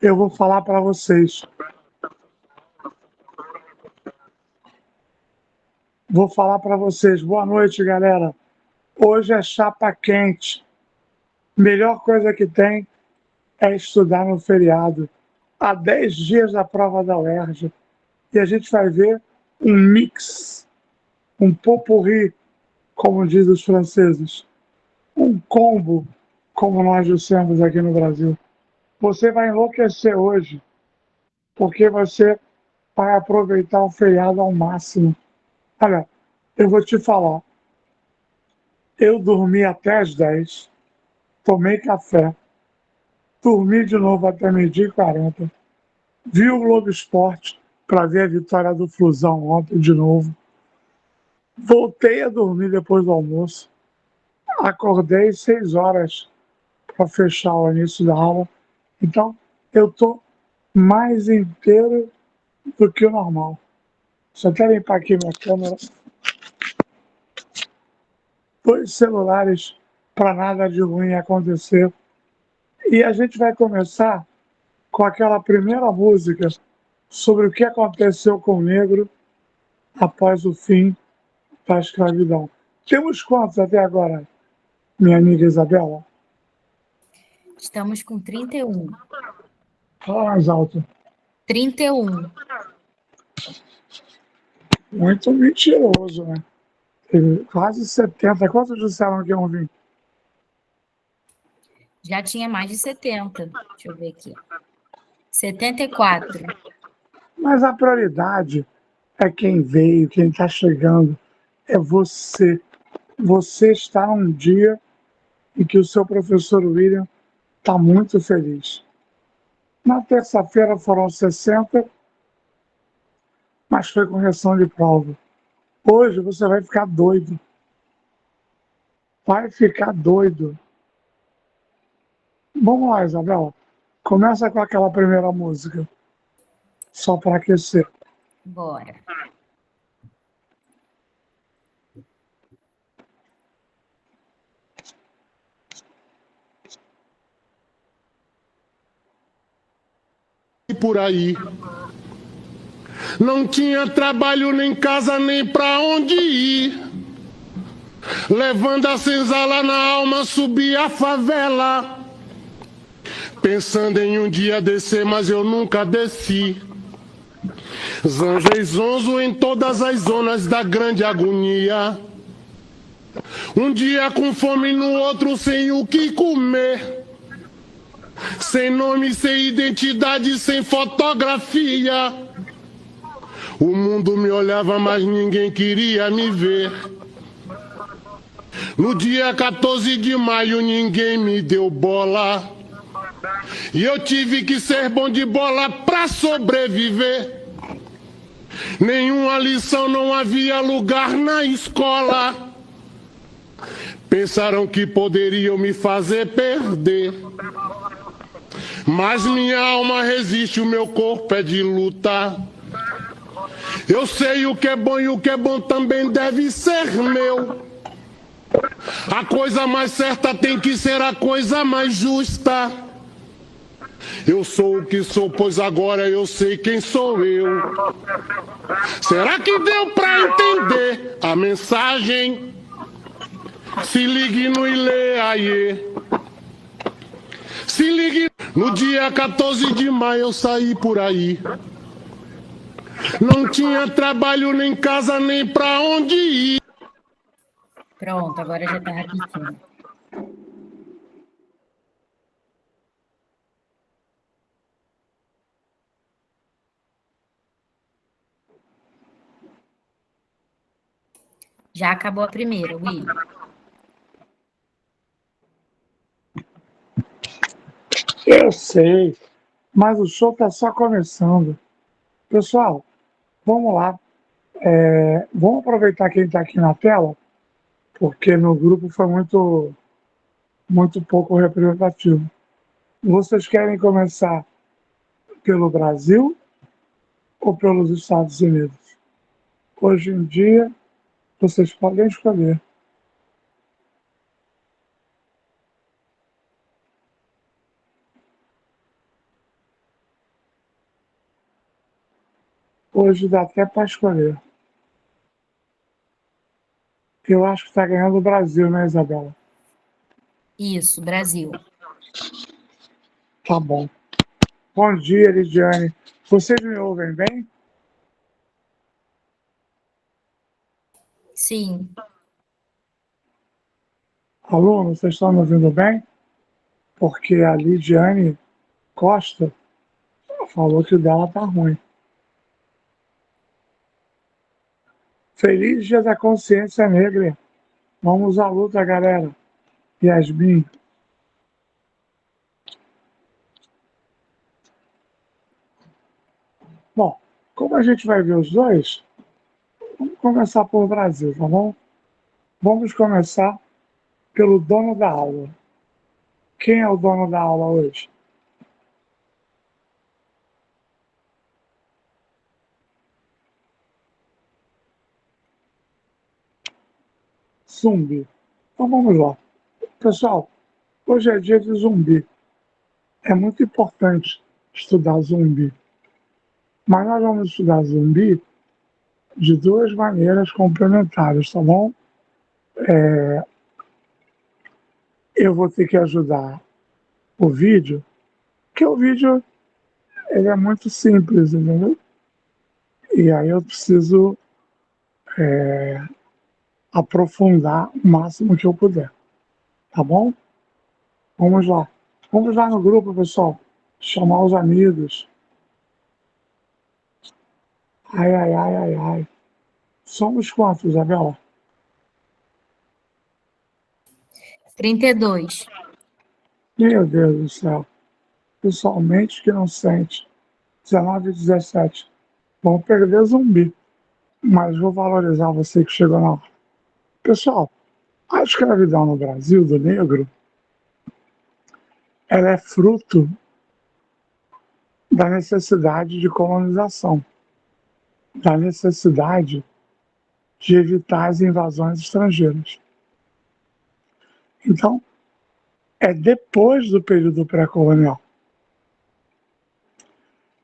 Eu vou falar para vocês. Vou falar para vocês. Boa noite, galera. Hoje é chapa quente. Melhor coisa que tem é estudar no feriado. Há 10 dias da prova da UERJ. E a gente vai ver um mix, um pot-pourri, como dizem os franceses. Um combo, como nós dissemos aqui no Brasil. Você vai enlouquecer hoje, porque você vai aproveitar o feriado ao máximo. Olha, eu vou te falar. Eu dormi até às 10, tomei café, dormi de novo até 12h40, vi o Globo Esporte para ver a vitória do Flusão ontem de novo, voltei a dormir depois do almoço, acordei 6 horas para fechar o início da aula, então eu estou mais inteiro do que o normal. Só quero limpar aqui minha câmera. 2 celulares para nada de ruim acontecer. E a gente vai começar com aquela primeira música sobre o que aconteceu com o negro após o fim da escravidão. Temos quantos até agora, minha amiga Isabela? Estamos com 31. Fala mais alto. 31. Muito mentiroso, né? Teve quase 70. Quantos disseram que iam vir? Já tinha mais de 70. Deixa eu ver aqui. 74. Mas a prioridade é quem veio, quem está chegando. É você. Você está num dia em que o seu professor William está muito feliz. Na terça-feira foram 60, mas foi correção de prova. Hoje você vai ficar doido. Vai ficar doido. Vamos lá, Isabela. Começa com aquela primeira música. Só para aquecer. Bora. Por aí. Não tinha trabalho, nem casa, nem pra onde ir. Levando a senzala na alma, subi a favela. Pensando em um dia descer, mas eu nunca desci. Zanjei zonzo em todas as zonas da grande agonia. Um dia com fome, no outro sem o que comer. Sem nome, sem identidade, sem fotografia. O mundo me olhava, mas ninguém queria me ver. No dia 14 de maio, ninguém me deu bola. E eu tive que ser bom de bola pra sobreviver. Nenhuma lição, não havia lugar na escola. Pensaram que poderiam me fazer perder. Mas minha alma resiste, o meu corpo é de luta. Eu sei o que é bom e o que é bom também deve ser meu. A coisa mais certa tem que ser a coisa mais justa. Eu sou o que sou, pois agora eu sei quem sou eu. Será que deu pra entender a mensagem? Se ligue no Ilê Aie. Se ligue. No dia 14 de maio eu saí por aí. Não tinha trabalho, nem casa, nem pra onde ir. Pronto, agora já está rapidinho. Já acabou a primeira, Will. Eu sei, mas o show está só começando. Pessoal, vamos lá. Vamos aproveitar quem está aqui na tela, porque no grupo foi muito pouco representativo. Vocês querem começar pelo Brasil ou pelos Estados Unidos? Hoje em dia, vocês podem escolher. Hoje dá até para escolher. Eu acho que está ganhando o Brasil, né, Isabela? Isso, Brasil. Tá bom. Bom dia, Lidiane. Vocês me ouvem bem? Sim. Aluno, vocês estão me ouvindo bem? Porque a Lidiane Costa falou que o dela tá ruim. Feliz Dia da Consciência Negra. Vamos à luta, galera. Yasmin. Bom, como a gente vai ver os dois, vamos começar por Brasil, tá bom? Vamos começar pelo dono da aula. Quem é o dono da aula hoje? Zumbi. Então vamos lá. Pessoal, hoje é dia de zumbi. É muito importante estudar zumbi. Mas nós vamos estudar zumbi de duas maneiras complementares, tá bom? Eu vou ter que ajudar o vídeo, porque o vídeo ele é muito simples, entendeu? E aí eu preciso aprofundar o máximo que eu puder, tá bom? Vamos lá. Vamos lá no grupo, pessoal. Chamar os amigos. Ai, ai, ai, ai, ai. Somos quantos, Isabela? 32. Meu Deus do céu. Pessoalmente que não sente. 19 e 17. Vão perder zumbi. Mas vou valorizar você que chegou na hora. Pessoal, a escravidão no Brasil do negro, ela é fruto da necessidade de colonização, da necessidade de evitar as invasões estrangeiras. Então, é depois do período pré-colonial.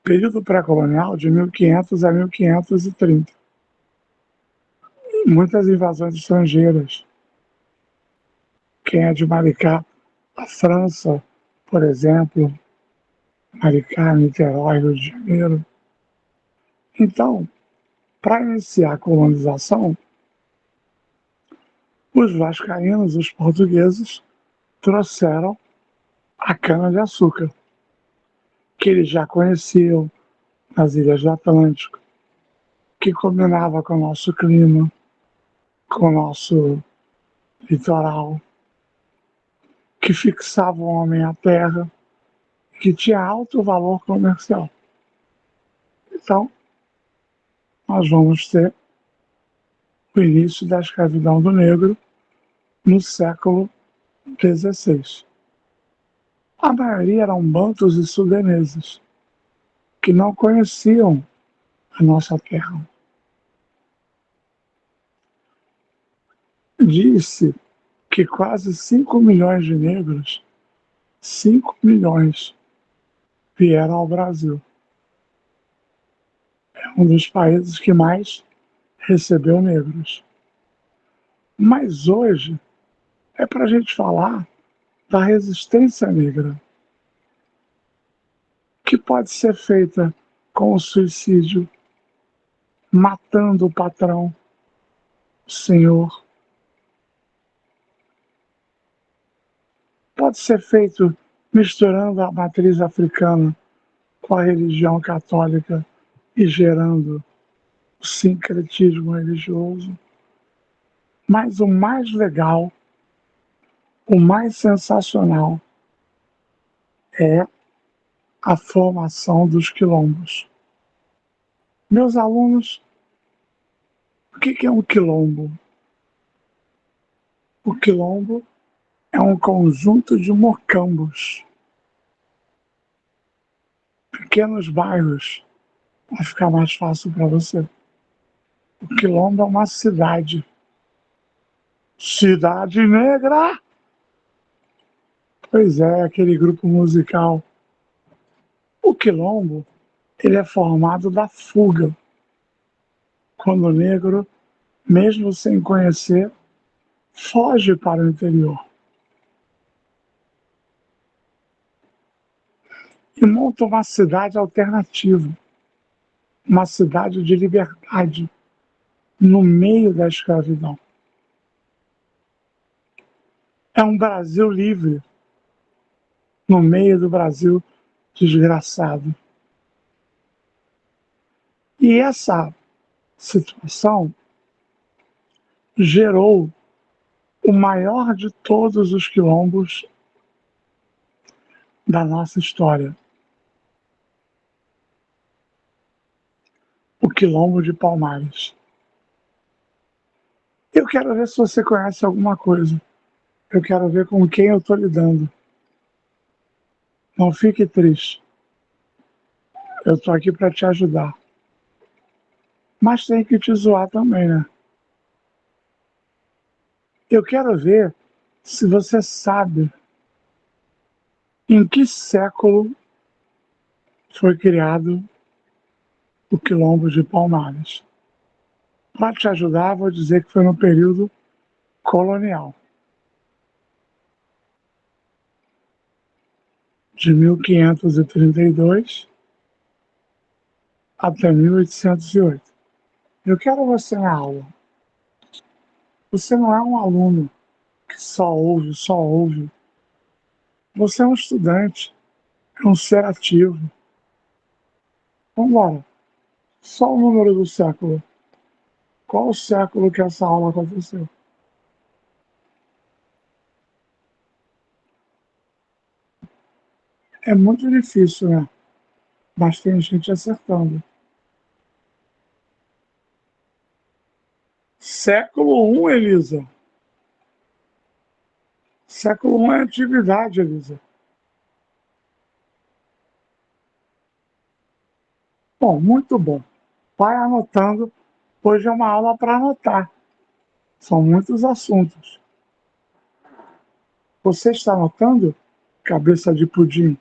Período pré-colonial de 1500 a 1530. Muitas invasões estrangeiras. Quem é de Maricá, a França, por exemplo, Maricá, Niterói, Rio de Janeiro. Então, para iniciar a colonização, os vascaínos, os portugueses, trouxeram a cana-de-açúcar, que eles já conheciam nas ilhas do Atlântico, que combinava com o nosso clima, com o nosso litoral, que fixava o homem à terra, que tinha alto valor comercial. Então, nós vamos ter o início da escravidão do negro no século XVI. A maioria eram bantus e sudaneses, que não conheciam a nossa terra. Disse que quase 5 milhões de negros, 5 milhões, vieram ao Brasil. É um dos países que mais recebeu negros. Mas hoje é para a gente falar da resistência negra, que pode ser feita com o suicídio, matando o patrão, o senhor. Pode ser feito misturando a matriz africana com a religião católica e gerando o sincretismo religioso. Mas o mais legal, o mais sensacional, é a formação dos quilombos. Meus alunos, o que é um quilombo? O quilombo é um conjunto de mocambos, pequenos bairros, para ficar mais fácil para você. O quilombo é uma cidade. Cidade Negra! Pois é, aquele grupo musical. O quilombo, ele é formado da fuga. quando o negro, mesmo sem conhecer, foge para o interior e monta uma cidade alternativa, uma cidade de liberdade no meio da escravidão. É um Brasil livre no meio do Brasil desgraçado. E essa situação gerou o maior de todos os quilombos da nossa história. O Quilombo de Palmares. Eu quero ver se você conhece alguma coisa. Eu quero ver com quem eu estou lidando. Não fique triste. Eu estou aqui para te ajudar. Mas tem que te zoar também, né? Eu quero ver se você sabe em que século foi criado o Quilombo de Palmares. Para te ajudar, vou dizer que foi no período colonial. De 1532 até 1808. Eu quero você na aula. Você não é um aluno que só ouve. Você é um estudante, é um ser ativo. Vamos embora. Só o número do século. Qual o século que essa aula aconteceu? É muito difícil, né? Mas tem gente acertando. Século I, Elisa. Século I é antiguidade, Elisa. Bom, muito bom. Vai anotando. Hoje é uma aula para anotar. São muitos assuntos. Você está anotando? Cabeça de pudim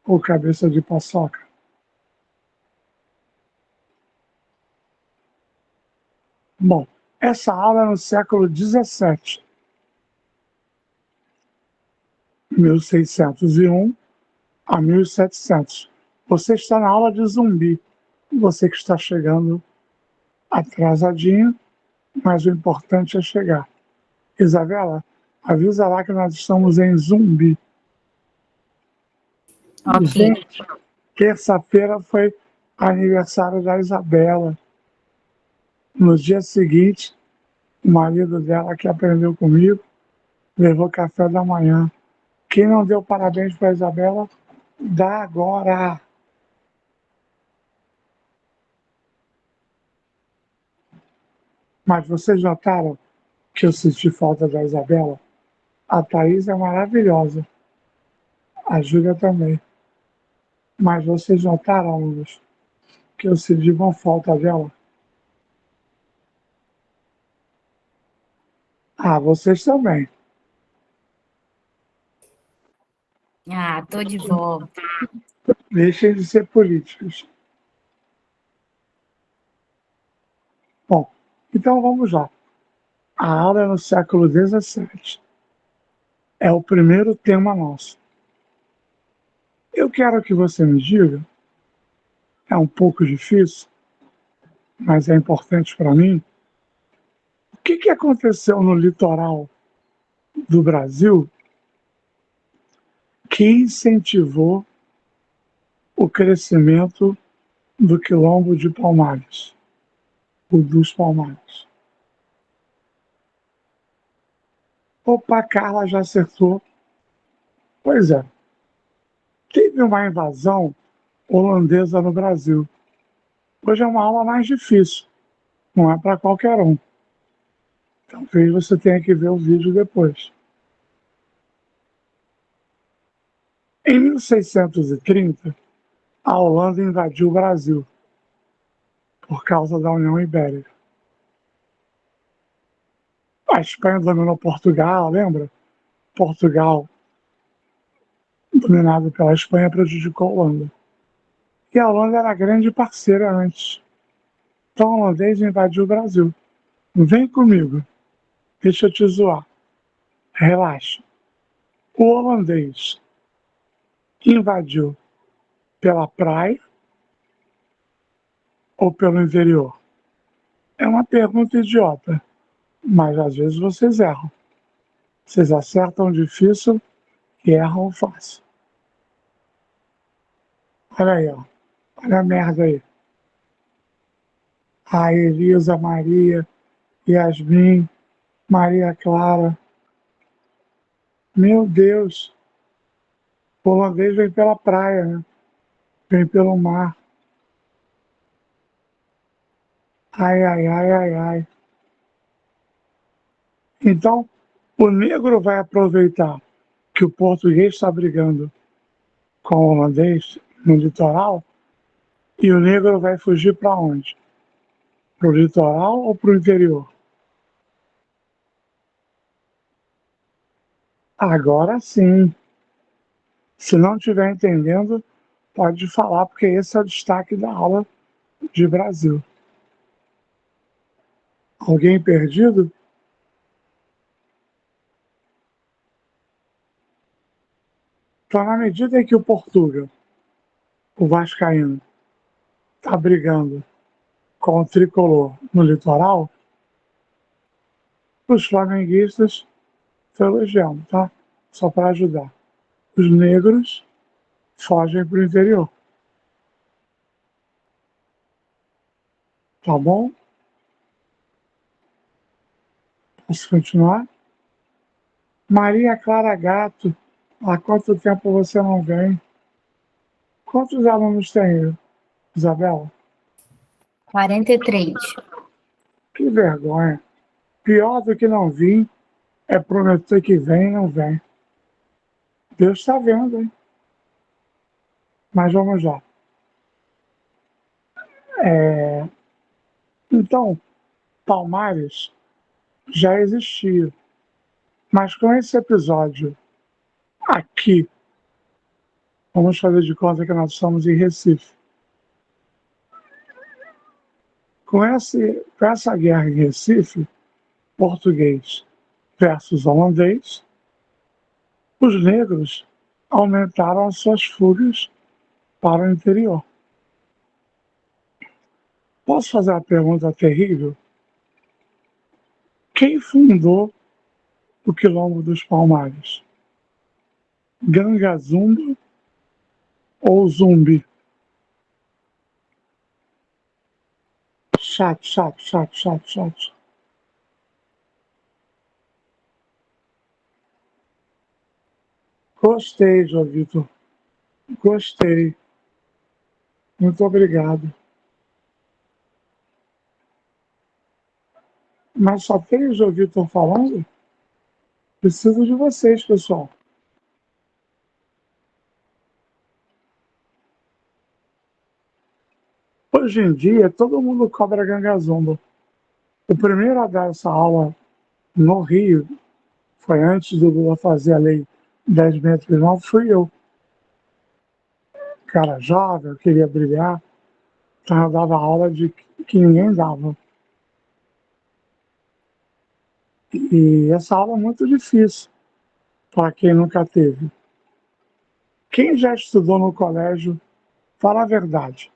ou cabeça de paçoca? Bom, essa aula é no século XVII, 1601 a 1700. Você está na aula de Zumbi. Você que está chegando atrasadinho, mas o importante é chegar. Isabela, avisa lá que nós estamos em Zumbi. Ok. Gente, terça-feira foi aniversário da Isabela. No dia seguinte, o marido dela, que aprendeu comigo, levou café da manhã. Quem não deu parabéns para a Isabela, dá agora. Mas vocês notaram que eu senti falta da Isabela? A Thaís é maravilhosa. A Júlia também. Mas vocês notaram, alunos, que eu senti uma falta dela? Ah, vocês também. Ah, tô de volta. Deixem de ser políticos. Bom, então vamos lá. A aula é no século XVII. É o primeiro tema nosso. Eu quero que você me diga, é um pouco difícil, mas é importante para mim, o que aconteceu no litoral do Brasil que incentivou o crescimento do Quilombo de Palmares, o dos Palmares. Opa, Carla já acertou. Pois é, teve uma invasão holandesa no Brasil. Hoje é uma aula mais difícil, não é para qualquer um. Talvez você tenha que ver o vídeo depois. Em 1630, a Holanda invadiu o Brasil por causa da União Ibérica. A Espanha dominou Portugal, lembra? Portugal, dominado pela Espanha, prejudicou a Holanda. E a Holanda era grande parceira antes. Então o holandês invadiu o Brasil. Vem comigo, deixa eu te zoar. Relaxa. O holandês invadiu pela praia ou pelo interior? É uma pergunta idiota, mas às vezes vocês erram. Vocês acertam difícil e erram fácil. Olha aí, ó. Olha a merda aí. A Elisa, Maria, Yasmin, Maria Clara. Meu Deus. O holandês vem pela praia, né? Vem pelo mar. Ai, ai, ai, ai, ai. Então, o negro vai aproveitar que o português está brigando com o holandês no litoral e o negro vai fugir para onde? Para o litoral ou para o interior? Agora sim. Se não estiver entendendo, pode falar, porque esse é o destaque da aula de Brasil. Alguém perdido? Então, na medida em que o Portuga, o vascaíno, está brigando com o tricolor no litoral, os flamenguistas estão elogiando, tá? Só para ajudar. Os negros fogem para o interior. Tá bom? Posso continuar? Maria Clara Gato, há quanto tempo você não vem? Quantos alunos tem, Isabela? 43. Que vergonha. Pior do que não vir é prometer que vem e não vem. Deus está vendo, hein? Mas vamos lá. Então, Palmares já existia. Mas com esse episódio aqui, vamos fazer de conta que nós estamos em Recife. Com essa guerra em Recife, português versus holandês, os negros aumentaram as suas fugas para o interior. Posso fazer uma pergunta terrível? Quem fundou o Quilombo dos Palmares? Ganga Zumba ou Zumbi? Chat. Gostei, João Vitor. Gostei. Muito obrigado. Mas só tem o João Vitor falando? Preciso de vocês, pessoal. Hoje em dia, todo mundo cobra gangazumba. O primeiro a dar essa aula no Rio, foi antes do Lula fazer a lei 10.039, fui eu. Cara jovem, eu queria brilhar, então eu dava aula de que ninguém dava. E essa aula é muito difícil para quem nunca teve. Quem já estudou no colégio, fala a verdade.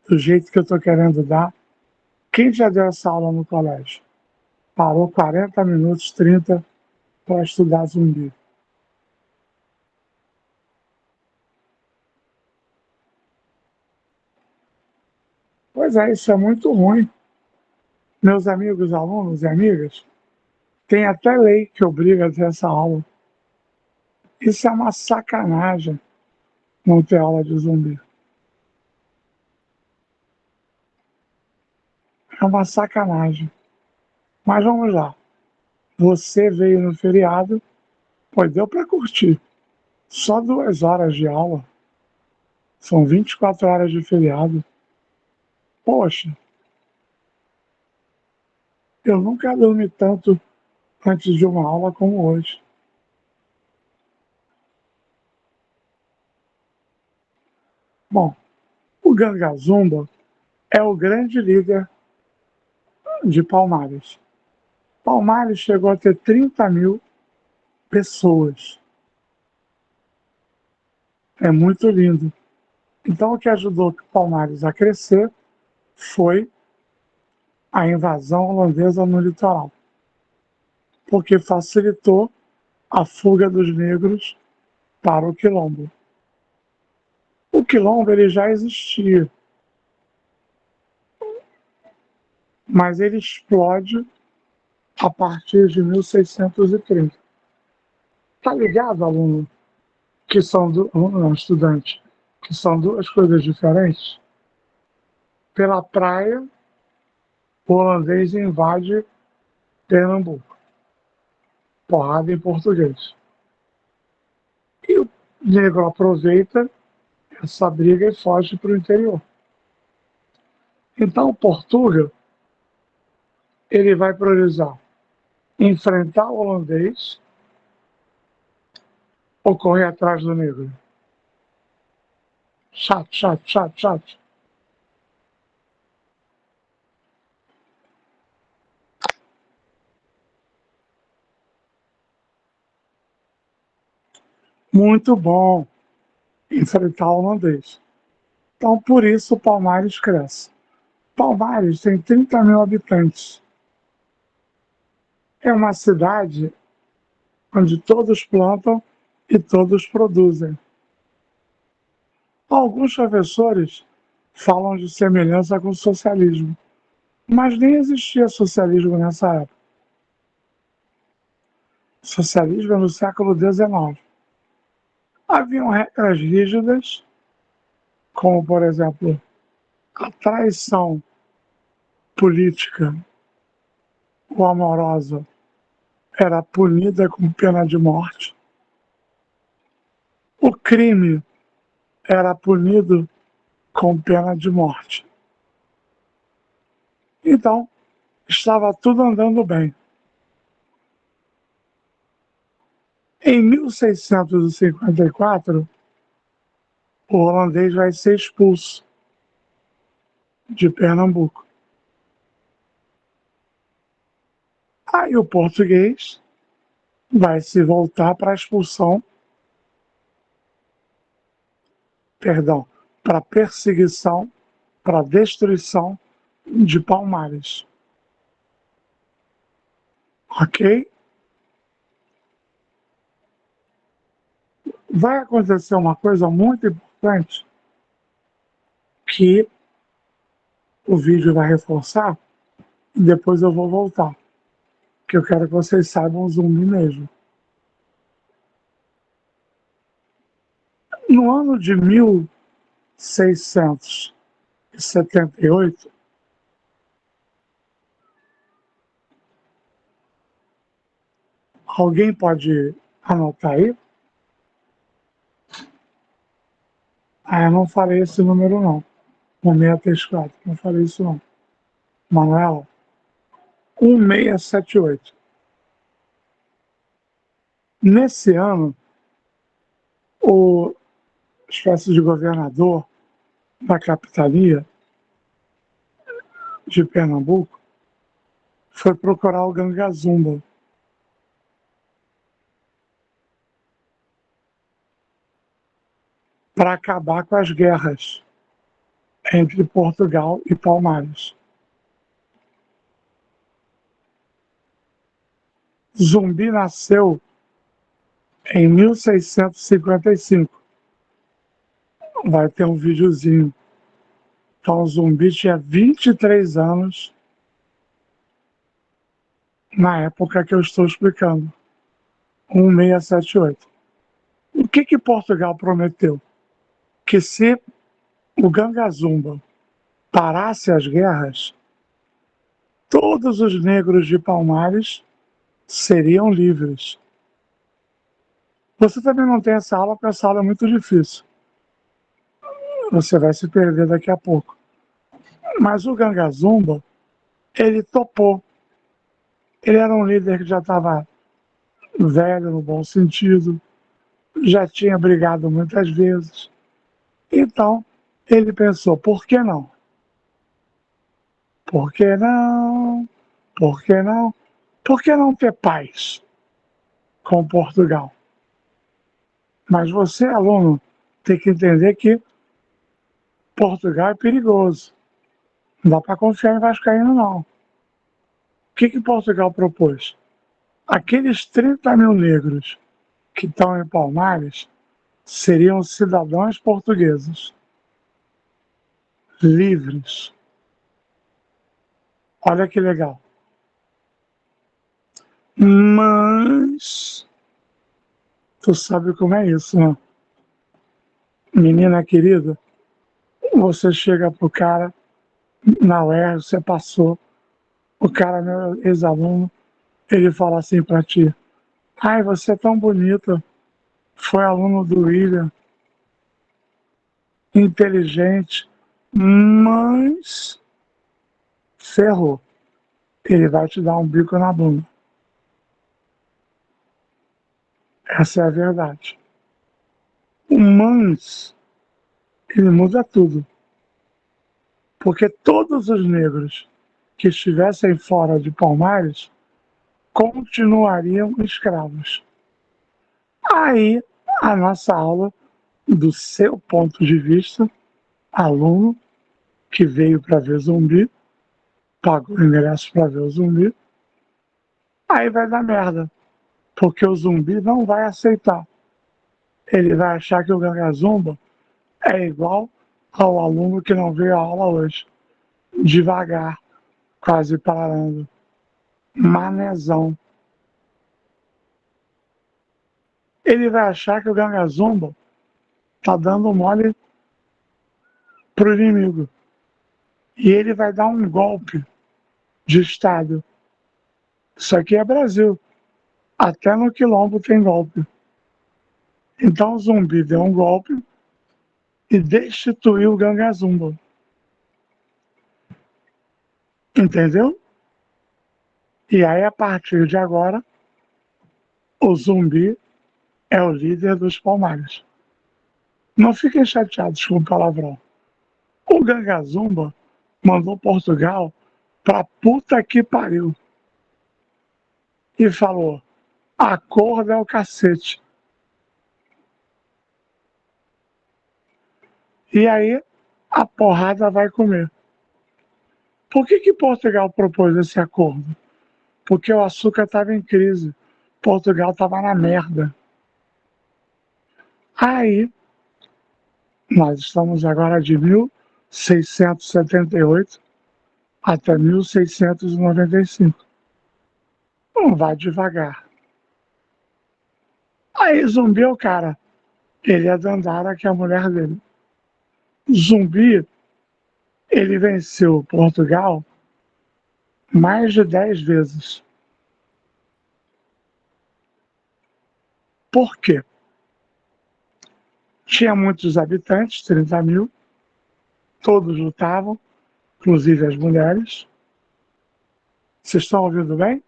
Do jeito que eu estou querendo dar, quem já deu essa aula no colégio? Parou 40 minutos, 30 para estudar zumbi. Pois é, isso é muito ruim. Meus amigos alunos e amigas, tem até lei que obriga a ter essa aula. Isso é uma sacanagem não ter aula de zumbi. É uma sacanagem. Mas vamos lá. Você veio no feriado, pois deu para curtir. Só 2 horas de aula. São 24 horas de feriado. Poxa, eu nunca dormi tanto antes de uma aula como hoje. Bom, o Ganga Zumba é o grande líder de Palmares. Palmares chegou a ter 30 mil pessoas. É muito lindo. Então, o que ajudou Palmares a crescer foi a invasão holandesa no litoral, porque facilitou a fuga dos negros para o Quilombo. O Quilombo ele já existia, mas ele explode a partir de 1630. Tá ligado, aluno? Que são aluno não, estudante, que são duas coisas diferentes. Pela praia, o holandês invade Pernambuco. Porrada em português. E o negro aproveita essa briga e foge para o interior. Então, Portugal, ele vai priorizar enfrentar o holandês ou correr atrás do negro. Chato, chato, chato, chato. Muito bom enfrentar o holandês. Então, por isso, o Palmares cresce. Palmares tem 30 mil habitantes. É uma cidade onde todos plantam e todos produzem. Alguns professores falam de semelhança com o socialismo, mas nem existia socialismo nessa época. Socialismo é no século XIX. Haviam regras rígidas, como, por exemplo, a traição política ou amorosa era punida com pena de morte. O crime era punido com pena de morte. Então, estava tudo andando bem. Em 1654, o holandês vai ser expulso de Pernambuco. Aí o português vai se voltar para a expulsão, para a perseguição, para a destruição de Palmares. Ok? Vai acontecer uma coisa muito importante que o vídeo vai reforçar e depois eu vou voltar, que eu quero que vocês saibam o zumbi mesmo. No ano de 1678, alguém pode anotar aí? Eu não falei esse número não. 1634, não falei isso não. Manuela, 1678. Nesse ano, o espécie de governador da capitania de Pernambuco foi procurar o Ganga Zumba. Para acabar com as guerras entre Portugal e Palmares. Zumbi nasceu em 1655. Vai ter um videozinho. Então, o Zumbi tinha 23 anos na época que eu estou explicando. 1678. O que Portugal prometeu? Que se o Ganga Zumba parasse as guerras, todos os negros de Palmares seriam livres. Você também não tem essa aula, porque essa aula é muito difícil. Você vai se perder daqui a pouco. Mas o Ganga Zumba, ele topou. Ele era um líder que já estava velho, no bom sentido, já tinha brigado muitas vezes. Então, Ele pensou, por que não? Por que não? Por que não? Por que não ter paz com Portugal? Mas você, aluno, tem que entender que Portugal é perigoso. Não dá para confiar em vascaíno, não. O que Portugal propôs? Aqueles 30 mil negros que estão em Palmares seriam cidadãos portugueses, livres. Olha que legal. Mas tu sabe como é isso, né? Menina querida, você chega pro cara na UERJ, você passou, o cara, meu ex-aluno, ele fala assim pra ti, ai, você é tão bonita, foi aluno do William, inteligente, mas ferrou. Ele vai te dar um bico na bunda. Essa é a verdade. O mas, ele muda tudo. Porque todos os negros que estivessem fora de Palmares continuariam escravos. Aí, a nossa aula, do seu ponto de vista, aluno que veio para ver zumbi, pagou o ingresso para ver o zumbi, aí vai dar merda, porque o zumbi não vai aceitar. Ele vai achar que o Gangazumba é igual ao aluno que não veio à aula hoje. Devagar, quase parando. Manezão. Ele vai achar que o Gangazumba tá dando mole pro inimigo. E ele vai dar um golpe de Estado. Isso aqui é Brasil. Até no Quilombo tem golpe. Então o zumbi deu um golpe e destituiu o Gangazumba. Entendeu? E aí, a partir de agora, o zumbi é o líder dos Palmares. Não fiquem chateados com o palavrão. O Gangazumba mandou Portugal pra puta que pariu. E falou, acordo é o cacete. E aí, a porrada vai comer. Por que Portugal propôs esse acordo? Porque o açúcar estava em crise. Portugal estava na merda. Aí, nós estamos agora de 1678 até 1695. Não vai devagar. Aí Zumbi é o cara. Ele é Dandara, que é a mulher dele. Zumbi, ele venceu Portugal mais de 10 vezes. Por quê? Tinha muitos habitantes, 30 mil, todos lutavam, inclusive as mulheres. Vocês estão ouvindo bem?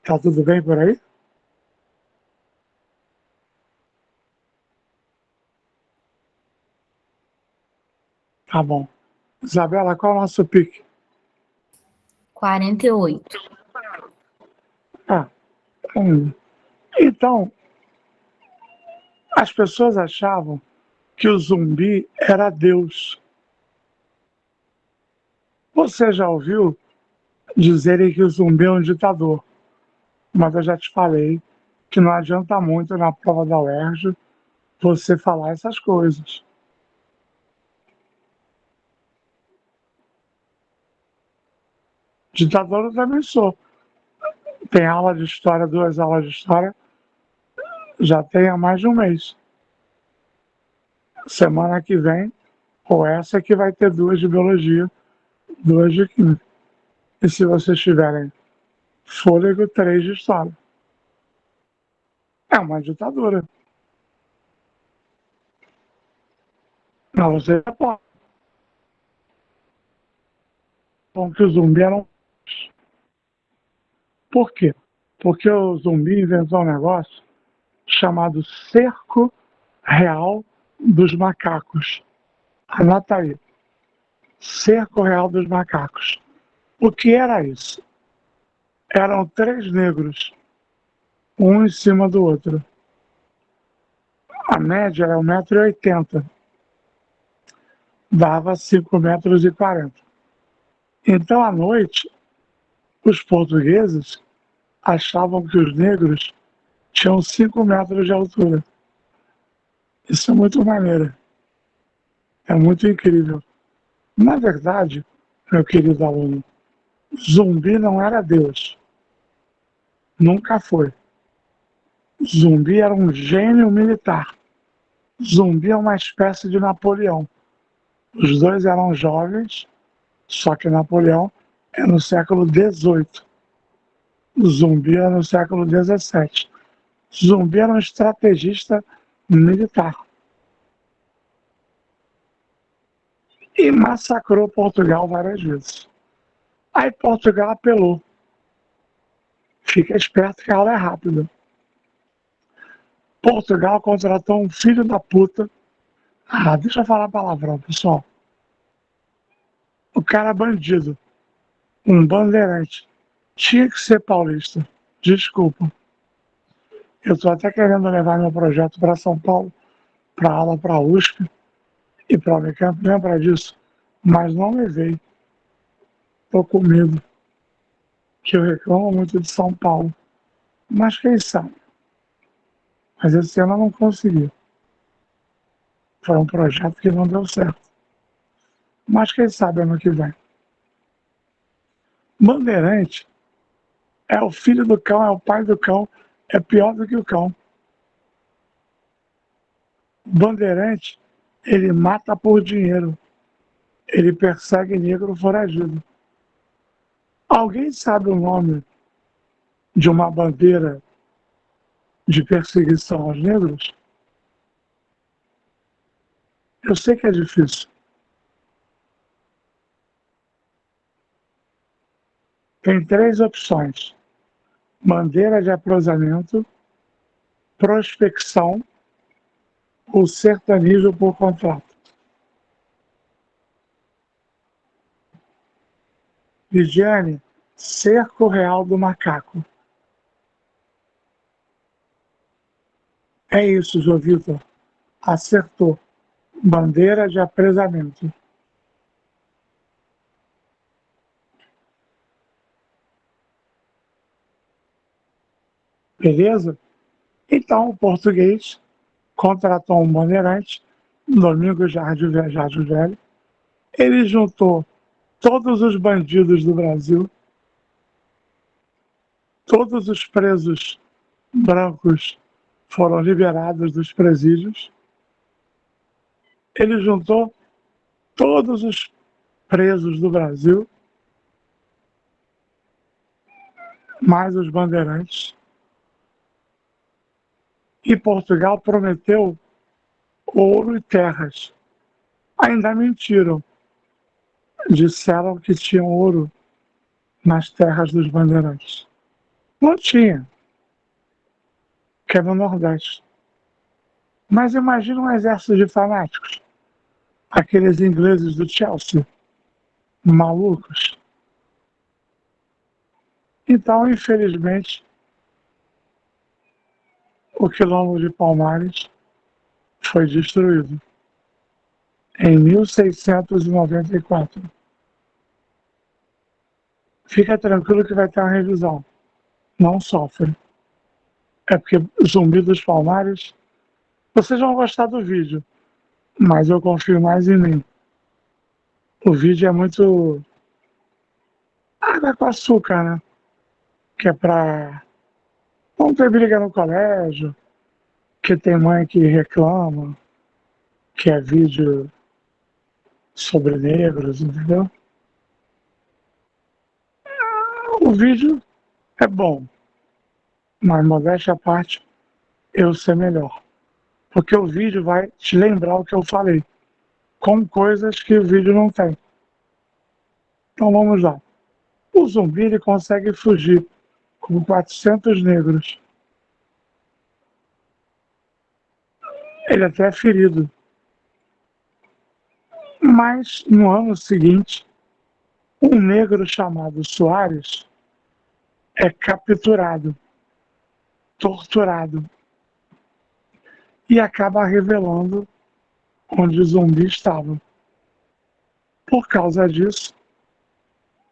Tá tudo bem por aí? Tá bom. Isabela, qual é o nosso pique? 48. Ah, então, as pessoas achavam que o zumbi era Deus. Você já ouviu dizerem que o zumbi é um ditador? Mas eu já te falei que não adianta muito na prova da UERJ você falar essas coisas. Ditador eu também sou. Tem aula de história, 2 aulas de história, já tem há mais de um mês. Semana que vem, ou essa que vai ter 2 de biologia, 2 de química. E se vocês tiverem fôlego, 3 de história. É uma ditadura. Não, você pode. Bom, que o zumbi era um... Por quê? Porque o zumbi inventou um negócio chamado cerco real dos macacos. Anota aí. Cerco Real dos Macacos. O que era isso? Eram 3 negros, um em cima do outro. A média era 1,80 m. Dava 5,40 m. Então, à noite, os portugueses achavam que os negros tinham 5 metros de altura. Isso é muito maneiro. É muito incrível. Na verdade, meu querido aluno, Zumbi não era Deus. Nunca foi. Zumbi era um gênio militar. Zumbi é uma espécie de Napoleão. Os dois eram jovens, só que Napoleão é no século XVIII. Zumbi é no século XVII. Zumbi era um estrategista militar. E massacrou Portugal várias vezes. Aí Portugal apelou. Fica esperto que a aula é rápida. Portugal contratou um filho da puta. Deixa eu falar palavrão, pessoal. O cara é bandido. Um bandeirante. Tinha que ser paulista. Desculpa. Eu estou até querendo levar meu projeto para São Paulo, para aula para a USP e para a Unicamp, lembra disso? Mas não levei. Estou com medo. Que eu reclamo muito de São Paulo. Mas quem sabe? Mas esse ano eu não consegui. Foi um projeto que não deu certo. Mas quem sabe ano que vem. Bandeirante é o filho do cão, é o pai do cão, é pior do que o cão. Bandeirante, ele mata por dinheiro. Ele persegue negro foragido. Alguém sabe o nome de uma bandeira de perseguição aos negros? Eu sei que é difícil. Tem 3 opções: bandeira de aprosamento, prospecção ou sertanejo por contrato. Lidiane, Cerco Real do Macaco. É isso, João Vitor. Acertou. Bandeira de apresamento. Beleza? Então, o português contratou um bandeirante, Domingos Jardim Velho. Ele juntou todos os bandidos do Brasil, todos os presos brancos foram liberados dos presídios. Ele juntou todos os presos do Brasil, mais os bandeirantes. E Portugal prometeu ouro e terras. Ainda mentiram. Disseram que tinham ouro nas terras dos bandeirantes. Não tinha, que é no Nordeste. Mas imagina um exército de fanáticos. Aqueles ingleses do Chelsea, malucos. Então, infelizmente, o quilombo de Palmares foi destruído em 1694. Fica tranquilo que vai ter uma revisão. Não sofre. É porque Zumbi dos Palmares, vocês vão gostar do vídeo, mas eu confio mais em mim. O vídeo é muito água com açúcar, né? Que é pra não ter briga no colégio, que tem mãe que reclama, que é vídeo sobre negros, entendeu? O vídeo é bom, mas modéstia à parte, eu sei melhor. Porque o vídeo vai te lembrar o que eu falei, com coisas que o vídeo não tem. Então vamos lá. O Zumbi ele consegue fugir com 400 negros. Ele até é ferido. Mas no ano seguinte, um negro chamado Soares é capturado, torturado e acaba revelando onde o Zumbi estava. Por causa disso,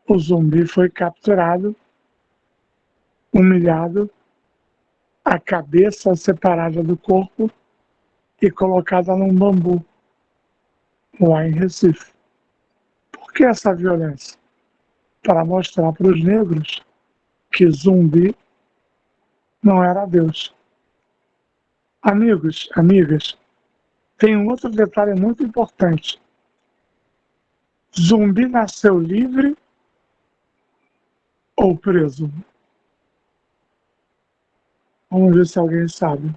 o Zumbi foi capturado, humilhado, a cabeça separada do corpo e colocada num bambu, lá em Recife. Por que essa violência? Para mostrar para os negros que Zumbi não era Deus. Amigos, amigas, tem um outro detalhe muito importante. Zumbi nasceu livre ou preso? Vamos ver se alguém sabe.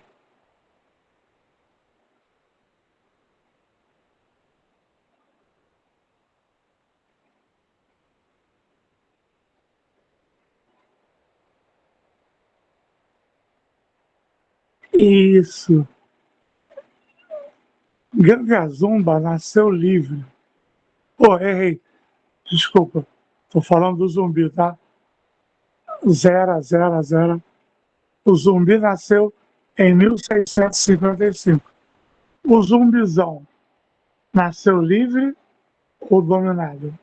Isso. Gangazumba nasceu livre. Errei. Desculpa. Estou falando do Zumbi, tá? 0. O Zumbi nasceu em 1655. O Zumbizão nasceu livre ou dominado?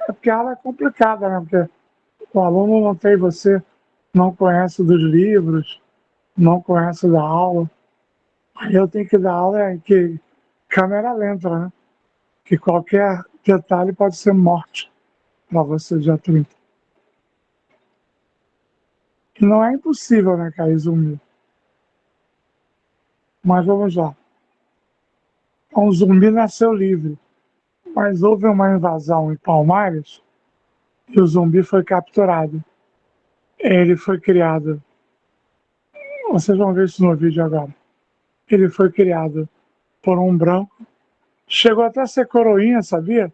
É porque ela é complicada, né? Porque o aluno não tem você, não conhece dos livros, não conhece da aula. Aí eu tenho que dar aula em que câmera lenta, né? Que qualquer detalhe pode ser morte para você dia 30. E não é impossível, né, cair zumbi. Mas vamos lá. Um zumbi nasceu livre, mas houve uma invasão em Palmares e o zumbi foi capturado. Ele foi criado. Vocês vão ver isso no vídeo agora. Ele foi criado por um branco. Chegou até a ser coroinha, sabia?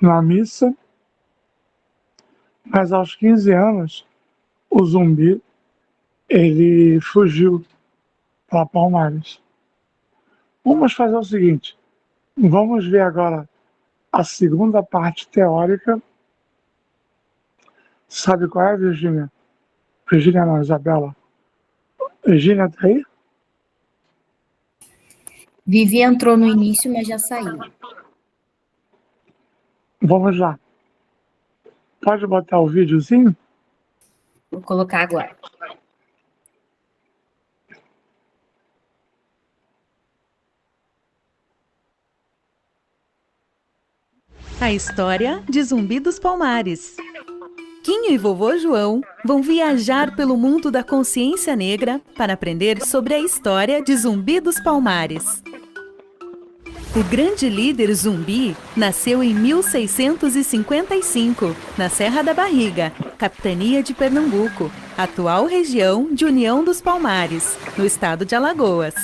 Na missa. Mas aos 15 anos, o zumbi, ele fugiu para Palmares. Vamos fazer o seguinte. Vamos ver agora a segunda parte teórica. Sabe qual é, Virgínia? Virgínia não, Isabela. Virgínia está aí? Vivi entrou no início, mas já saiu. Vamos lá. Pode botar o videozinho? Vou colocar agora. A história de Zumbi dos Palmares. Quinho e vovô João vão viajar pelo mundo da consciência negra para aprender sobre a história de Zumbi dos Palmares. O grande líder Zumbi nasceu em 1655, na Serra da Barriga, capitania de Pernambuco, atual região de União dos Palmares, no estado de Alagoas.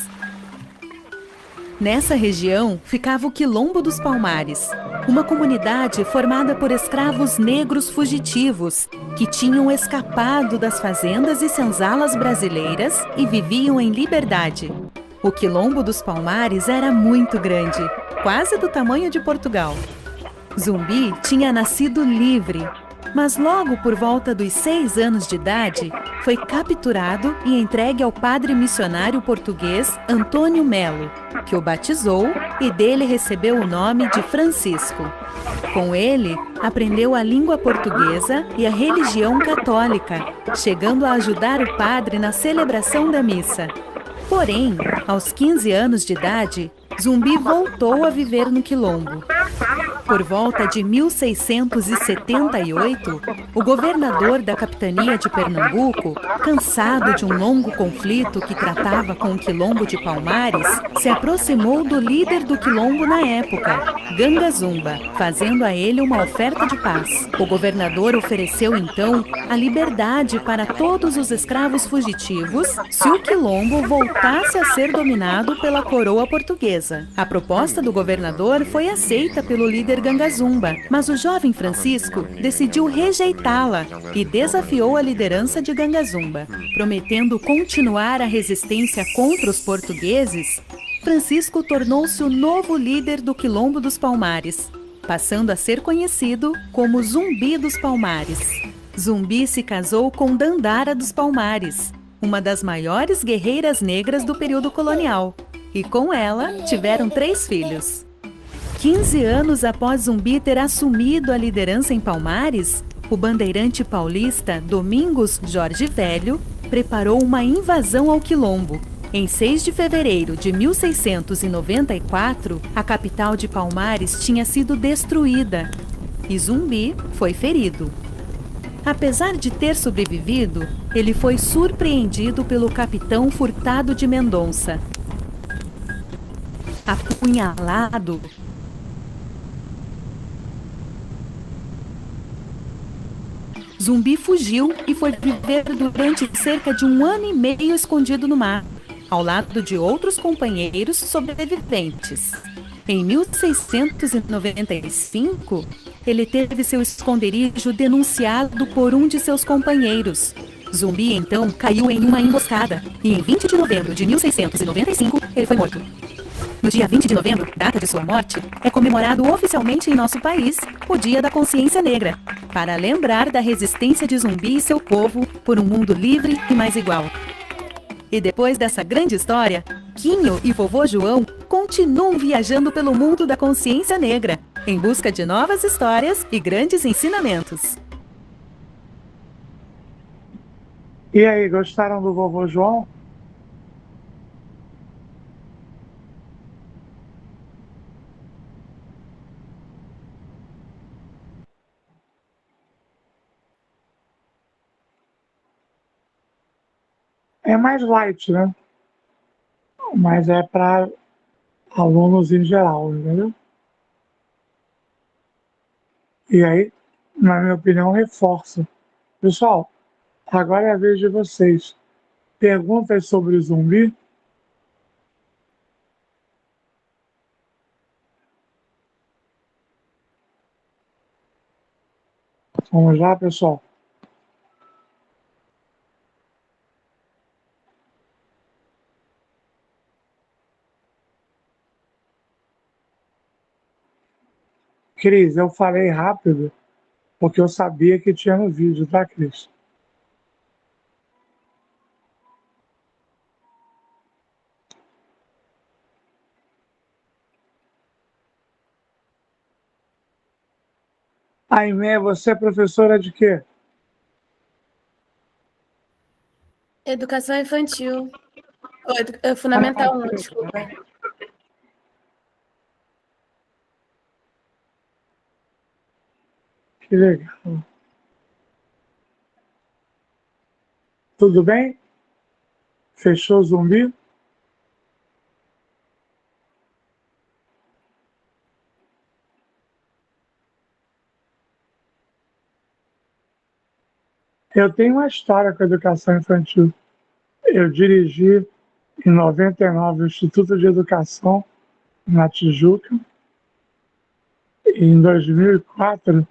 Nessa região ficava o Quilombo dos Palmares, uma comunidade formada por escravos negros fugitivos que tinham escapado das fazendas e senzalas brasileiras e viviam em liberdade. O Quilombo dos Palmares era muito grande, quase do tamanho de Portugal. Zumbi tinha nascido livre, mas logo por volta dos 6 anos de idade, foi capturado e entregue ao padre missionário português Antônio Melo, que o batizou e dele recebeu o nome de Francisco. Com ele, aprendeu a língua portuguesa e a religião católica, chegando a ajudar o padre na celebração da missa. Porém, aos 15 anos de idade, Zumbi voltou a viver no Quilombo. Por volta de 1678, o governador da capitania de Pernambuco, cansado de um longo conflito que tratava com o Quilombo de Palmares, se aproximou do líder do Quilombo na época, Gangazumba, fazendo a ele uma oferta de paz. O governador ofereceu então a liberdade para todos os escravos fugitivos se o Quilombo voltasse a ser dominado pela coroa portuguesa. A proposta do governador foi aceita pelo líder líder Gangazumba, mas o jovem Francisco decidiu rejeitá-la e desafiou a liderança de Gangazumba. Prometendo continuar a resistência contra os portugueses, Francisco tornou-se o novo líder do Quilombo dos Palmares, passando a ser conhecido como Zumbi dos Palmares. Zumbi se casou com Dandara dos Palmares, uma das maiores guerreiras negras do período colonial, e com ela tiveram 3 filhos. 15 anos após Zumbi ter assumido a liderança em Palmares, o bandeirante paulista Domingos Jorge Velho preparou uma invasão ao Quilombo. Em 6 de fevereiro de 1694, a capital de Palmares tinha sido destruída e Zumbi foi ferido. Apesar de ter sobrevivido, ele foi surpreendido pelo capitão Furtado de Mendonça. Apunhalado, Zumbi fugiu e foi viver durante cerca de 1 ano e meio escondido no mar, ao lado de outros companheiros sobreviventes. Em 1695, ele teve seu esconderijo denunciado por um de seus companheiros. Zumbi então caiu em uma emboscada e em 20 de novembro de 1695 ele foi morto. No dia 20 de novembro, data de sua morte, é comemorado oficialmente em nosso país o Dia da Consciência Negra, para lembrar da resistência de Zumbi e seu povo por um mundo livre e mais igual. E depois dessa grande história, Quinho e vovô João continuam viajando pelo mundo da consciência negra, em busca de novas histórias e grandes ensinamentos. E aí, gostaram do vovô João? É mais light, né? Mas é para alunos em geral, entendeu? E aí, na minha opinião, reforça. Pessoal, agora é a vez de vocês. Perguntas sobre Zumbi? Vamos lá, pessoal. Cris, eu falei rápido porque eu sabia que tinha no vídeo, tá, Cris? Aimé, você é professora de quê? Educação infantil. Fundamental 1, desculpa. Que legal. Tudo bem? Fechou o Zumbi? Eu tenho uma história com a educação infantil. Eu dirigi em 99 o Instituto de Educação na Tijuca. E em 2004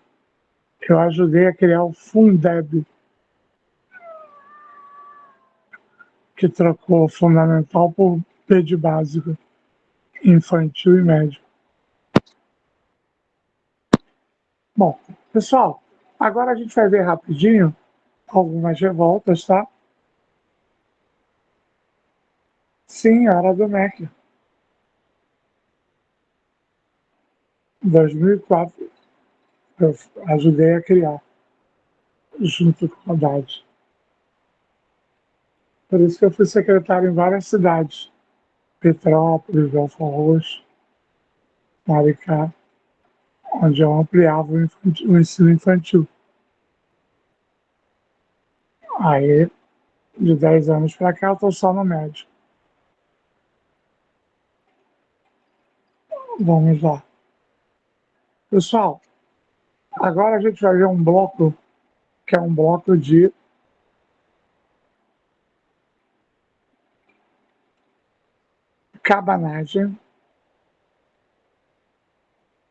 eu ajudei a criar o Fundeb, que trocou fundamental por P de básico, infantil e médio. Bom, pessoal, agora a gente vai ver rapidinho algumas revoltas, tá? Sim, era do MEC. 2004 eu ajudei a criar, junto com a Haddad. Por isso que eu fui secretário em várias cidades. Petrópolis, Belfort Roxo, Maricá, onde eu ampliava o ensino infantil. Aí, de 10 anos para cá, eu estou só no médio. Vamos lá. Pessoal, agora a gente vai ver um bloco, que é um bloco de cabanagem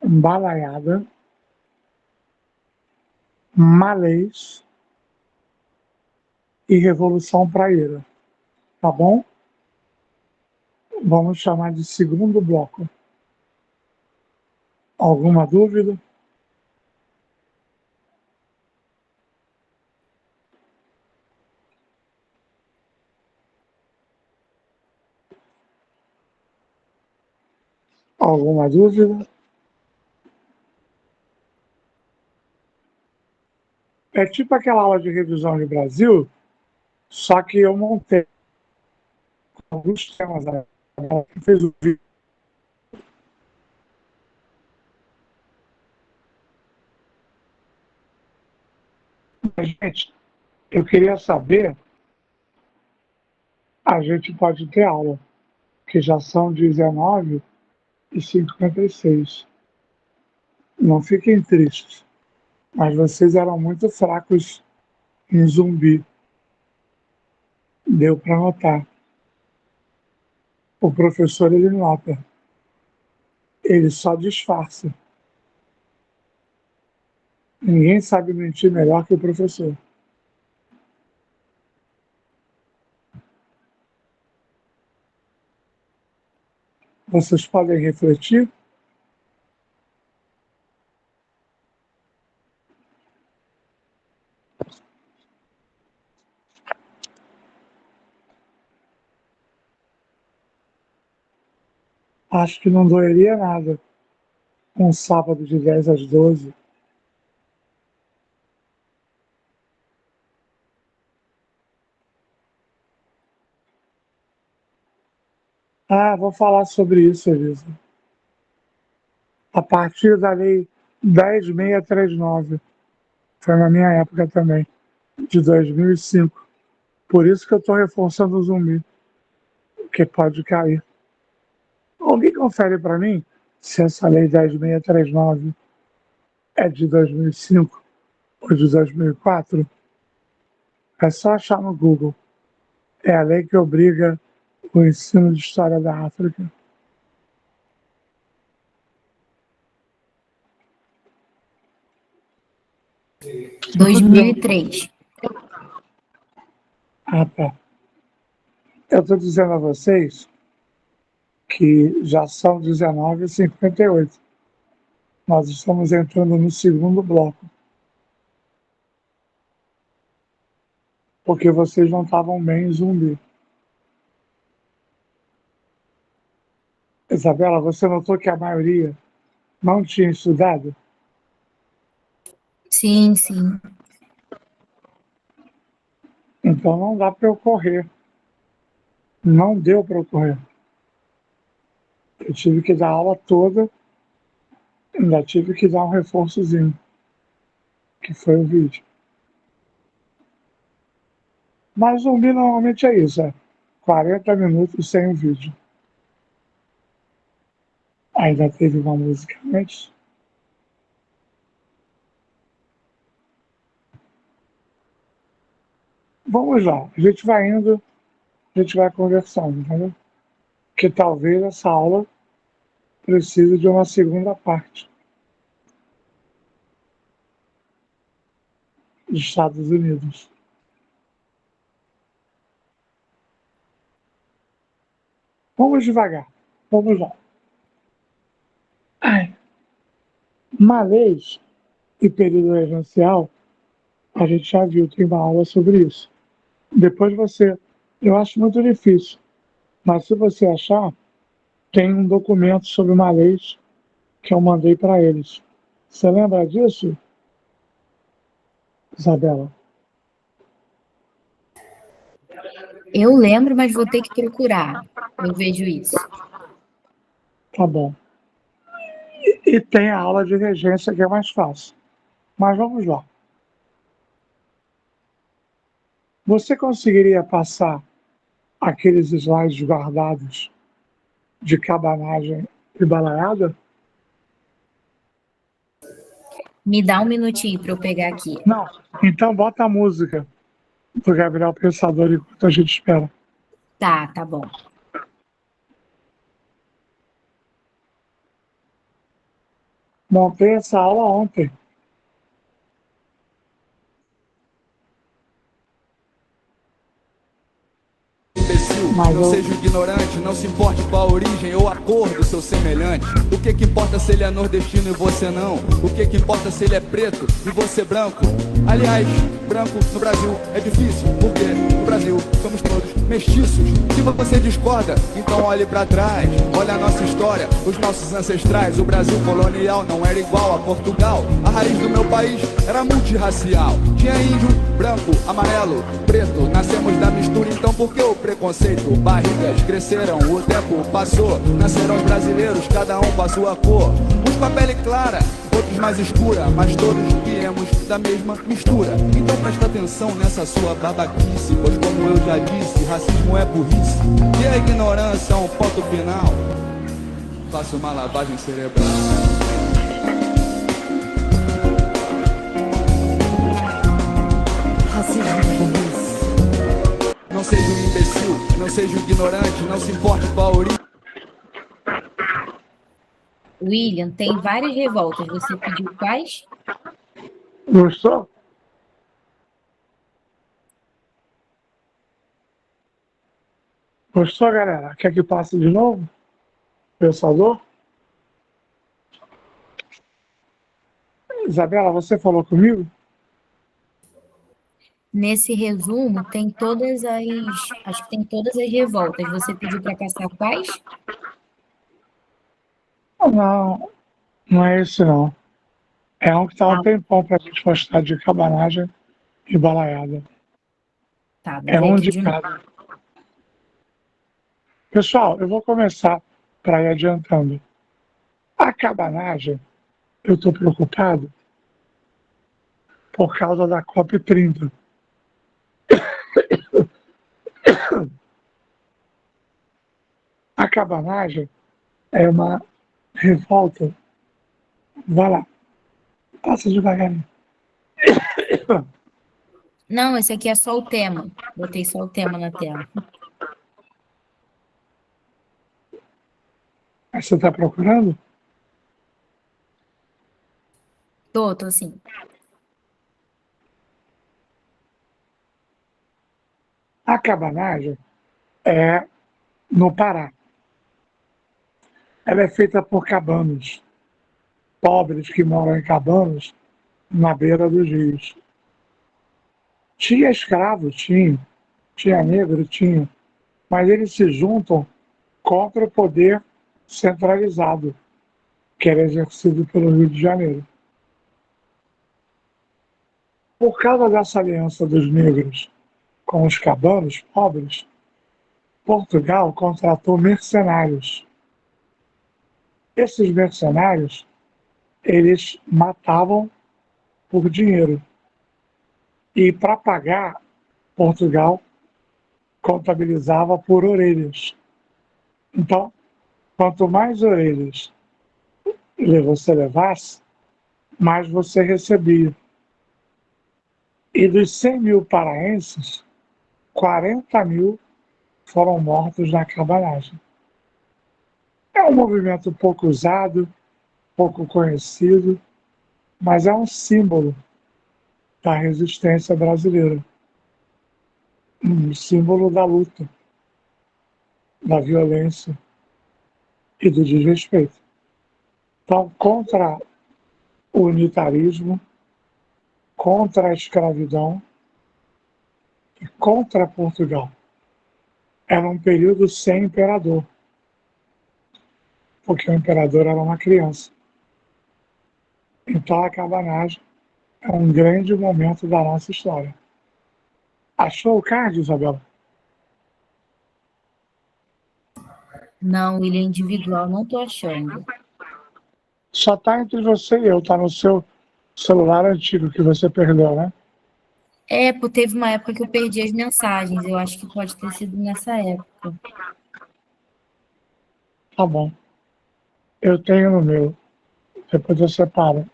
balaiada, malês e revolução praieira. Tá bom? Vamos chamar de segundo bloco. Alguma dúvida? Alguma dúvida? É tipo aquela aula de revisão de Brasil, só que eu montei alguns temas. Ela fez o vídeo. Gente, eu queria saber, a gente pode ter aula, que já são 19h56. Não fiquem tristes, mas vocês eram muito fracos em zumbi. Deu para notar. O professor, ele nota. Ele só disfarça. Ninguém sabe mentir melhor que o professor. Vocês podem refletir? Acho que não doeria nada um sábado de 10 às 12. Ah, vou falar sobre isso, Elisa. A partir da lei 10.639, foi na minha época também, de 2005. Por isso que eu estou reforçando o zumbi, que pode cair. Alguém confere para mim se essa lei 10.639 é de 2005 ou de 2004? É só achar no Google. É a lei que obriga o ensino de história da África. Em 2003. Ah, tá. Eu estou dizendo a vocês que já são 19h58. Nós estamos entrando no segundo bloco. Porque vocês não estavam bem em zumbi. Isabela, você notou que a maioria não tinha estudado? Sim, sim. Então não dá para eu correr. Não deu para eu correr. Eu tive que dar a aula toda, ainda tive que dar um reforçozinho, que foi o vídeo. Mas zumbi normalmente é isso, 40 minutos sem o vídeo. Ainda teve uma música antes. Vamos lá, a gente vai indo, a gente vai conversando, entendeu? Que talvez essa aula precise de uma segunda parte. Dos Estados Unidos. Vamos devagar, vamos lá. Malês e período regencial, a gente já viu, tem uma aula sobre isso. Depois você, eu acho muito difícil, mas se você achar, tem um documento sobre malês que eu mandei para eles. Você lembra disso, Isabela? Eu lembro, mas vou ter que procurar. Eu vejo isso. Tá bom. E tem a aula de regência que é mais fácil. Mas vamos lá. Você conseguiria passar aqueles slides guardados de cabanagem e balaiada? Me dá um minutinho para eu pegar aqui. Não. Então bota a música do Gabriel Pensador enquanto a gente espera. Tá bom. Montei essa aula ontem. Imbecil, Mas não eu- seja ignorante, não se importe com a origem ou a cor do seu semelhante. O que importa se ele é nordestino e você não? O que importa se ele é preto e você branco? Aliás, branco no Brasil é difícil, porque no Brasil somos todos mestiços. Se você discorda, então olhe pra trás. Olha a nossa história, os nossos ancestrais. O Brasil colonial não era igual a Portugal. A raiz do meu país era multirracial. Tinha índio, branco, amarelo, preto. Nascemos da mistura, então por que o preconceito? Barrigas cresceram, o tempo passou. Nasceram os brasileiros, cada um com a sua cor. Uns com a pele clara, outros mais escura, mas todos viemos da mesma mistura. Então presta atenção nessa sua babaquice, pois como eu já disse, racismo é burrice e a ignorância é um ponto final. Faço uma lavagem cerebral. Racismo é burrice. Não seja um imbecil, não seja um ignorante, não se importe com a origem. William, tem várias revoltas. Você pediu quais? Gostou? Gostou, galera? Quer que passe de novo? Pensador? Isabela, você falou comigo? Nesse resumo tem todas as. Acho que tem todas as revoltas. Você pediu para passar quais? Não, não é esse não. É um que tá um tempão pra gente postar de cabanagem e balaiada. Tá, vou É ver um aqui de de novo. cada. Pessoal, eu vou começar para ir adiantando. A cabanagem, eu estou preocupado por causa da COP30. A cabanagem é uma revolta. Vai lá, passa devagarinho. Não, esse aqui é só o tema. Botei só o tema na tela. Aí você está procurando? Tô sim. A cabanagem é no Pará. Ela é feita por cabanos, pobres que moram em cabanos na beira dos rios. Tinha escravo, tinha negro, tinha, mas eles se juntam contra o poder centralizado que era exercido pelo Rio de Janeiro. Por causa dessa aliança dos negros com os cabanos pobres, Portugal contratou mercenários. Esses mercenários, eles matavam por dinheiro. E para pagar, Portugal contabilizava por orelhas. Então, quanto mais orelhas você levasse, mais você recebia. E dos 100 mil paraenses, 40 mil foram mortos na cabanagem. É um movimento pouco usado, pouco conhecido, mas é um símbolo da resistência brasileira. Um símbolo da luta, da violência e do desrespeito. Então, contra o unitarismo, contra a escravidão e contra Portugal. Era um período sem imperador, porque o imperador era uma criança. Então a cabanagem é um grande momento da nossa história. Achou o card, Isabela? Não, ele é individual, não tô achando. Só está entre você e eu, está no seu celular antigo que você perdeu, né? É, pô, teve uma época que eu perdi as mensagens. Eu acho que pode ter sido nessa época. Tá bom. Eu tenho no meu. Depois eu separo.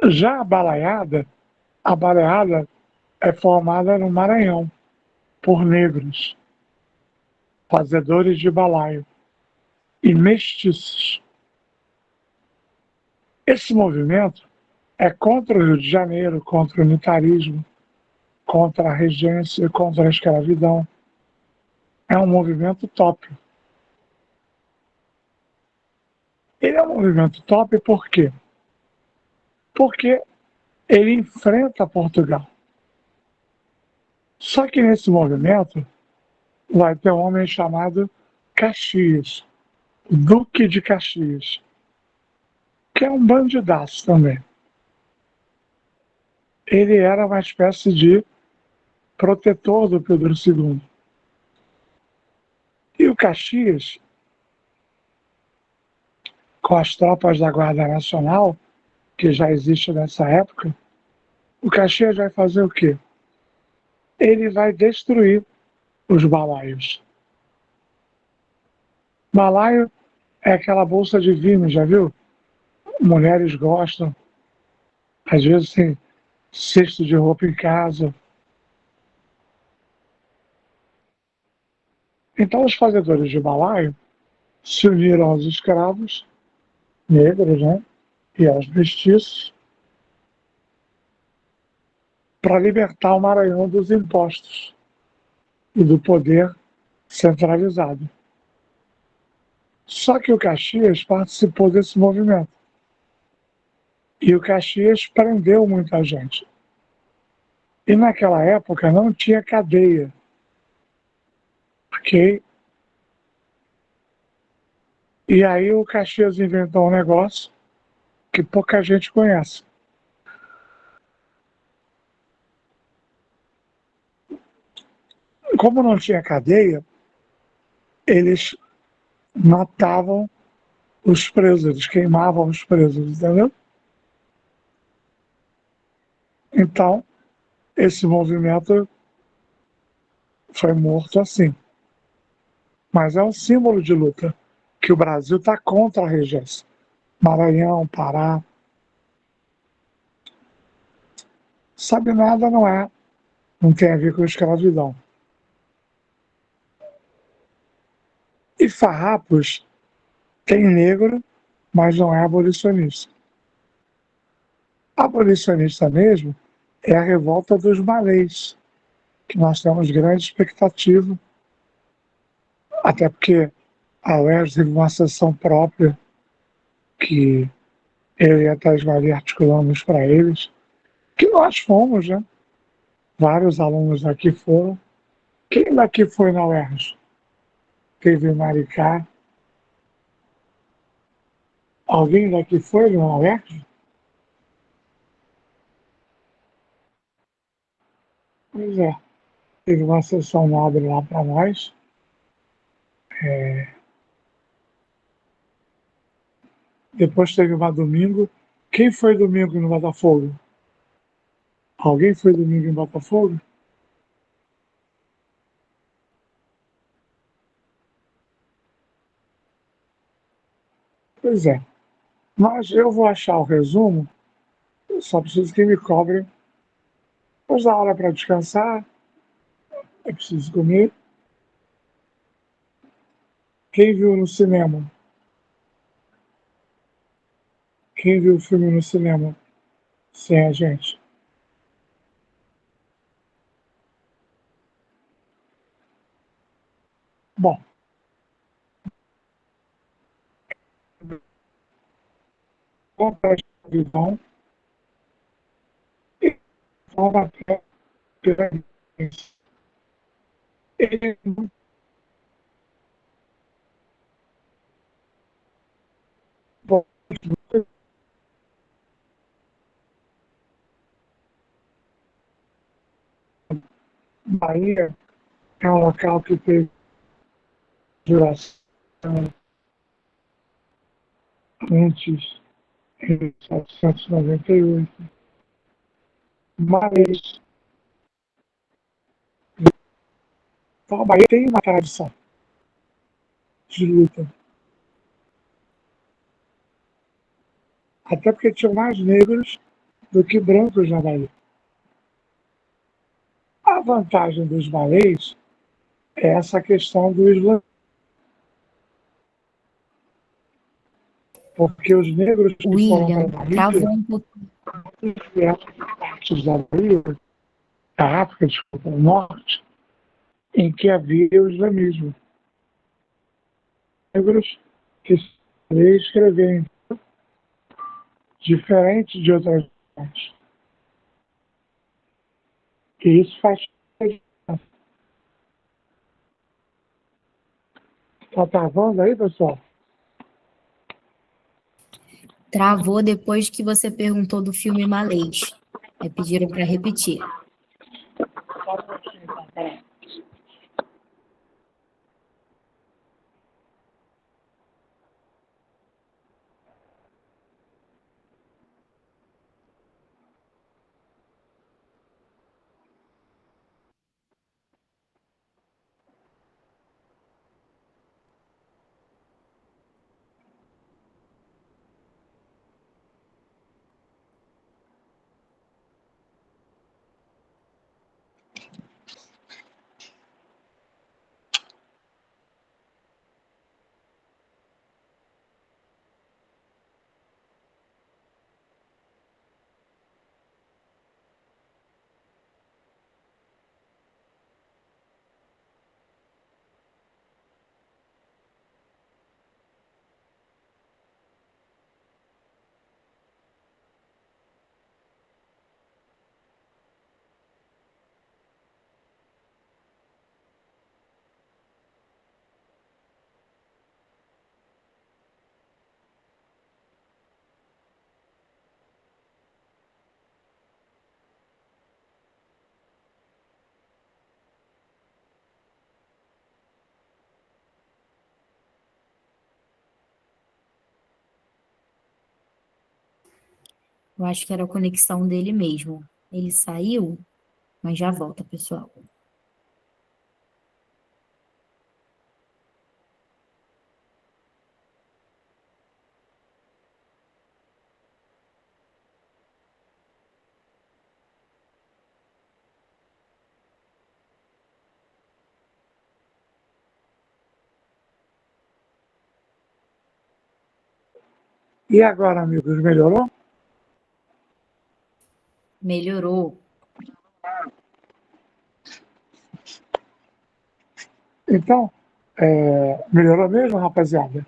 Já a balaiada é formada no Maranhão por negros, fazedores de balaio e mestiços. Esse movimento é contra o Rio de Janeiro, contra o unitarismo, contra a regência, contra a escravidão. É um movimento top. Ele é um movimento top por quê? Porque ele enfrenta Portugal. Só que nesse movimento vai ter um homem chamado Caxias, Duque de Caxias, que é um bandidaço também. Ele era uma espécie de protetor do Pedro II. E o Caxias, com as tropas da Guarda Nacional, que já existe nessa época, o Caxias vai fazer o quê? Ele vai destruir os balaios. Balaio é aquela bolsa de vinho, já viu? Mulheres gostam. Às vezes tem cesto de roupa em casa. Então os fazedores de balaio se uniram aos escravos negros, né? E aos mestiços para libertar o Maranhão dos impostos e do poder centralizado. Só que o Caxias participou desse movimento. E o Caxias prendeu muita gente. E naquela época não tinha cadeia. Ok? E aí o Caxias inventou um negócio que pouca gente conhece. Como não tinha cadeia, eles matavam os presos, eles queimavam os presos, entendeu? Então, esse movimento foi morto assim. Mas é um símbolo de luta, que o Brasil está contra a regência. Maranhão, Pará. Sabe nada não tem a ver com escravidão. E Farrapos tem negro, mas não é abolicionista. Abolicionista mesmo é a revolta dos malês, que nós temos grande expectativa, até porque a UERJ teve uma sessão própria que eu e a Thais Maria articulamos para eles, que nós fomos, né? Vários alunos daqui foram. Quem daqui foi na UERJ? Teve Maricá. Alguém daqui foi na UERJ? Pois é. Teve uma sessão nobre lá para nós. Depois teve uma domingo. Quem foi domingo no Botafogo? Alguém foi domingo em Botafogo? Pois é. Mas eu vou achar o resumo, eu só preciso que me cobrem. Depois da hora para descansar, é preciso comer. Quem viu no cinema? Quem viu o filme no cinema sem a gente? Bom, contra a escravidão e forma pela violência. Ele não pode. Bahia é um local que teve duração antes, em 1798, mas então, a Bahia tem uma tradição de luta, até porque tinham mais negros do que brancos na Bahia. A vantagem dos malês é essa questão do islamismo. Porque os negros que foram William, para a Bahia, travou um pouco. vieram partes da Bahia, da África, desculpa, do Norte, em que havia o islamismo. Negros que sabem escrever diferente de outras nações. E isso faz diferença. Está travando aí, pessoal? Travou depois que você perguntou do filme Malês. Aí pediram para repetir. Eu acho que era a conexão dele mesmo. Ele saiu, mas já volta, pessoal. E agora, amigos, melhorou? Melhorou. Então, melhorou mesmo, rapaziada?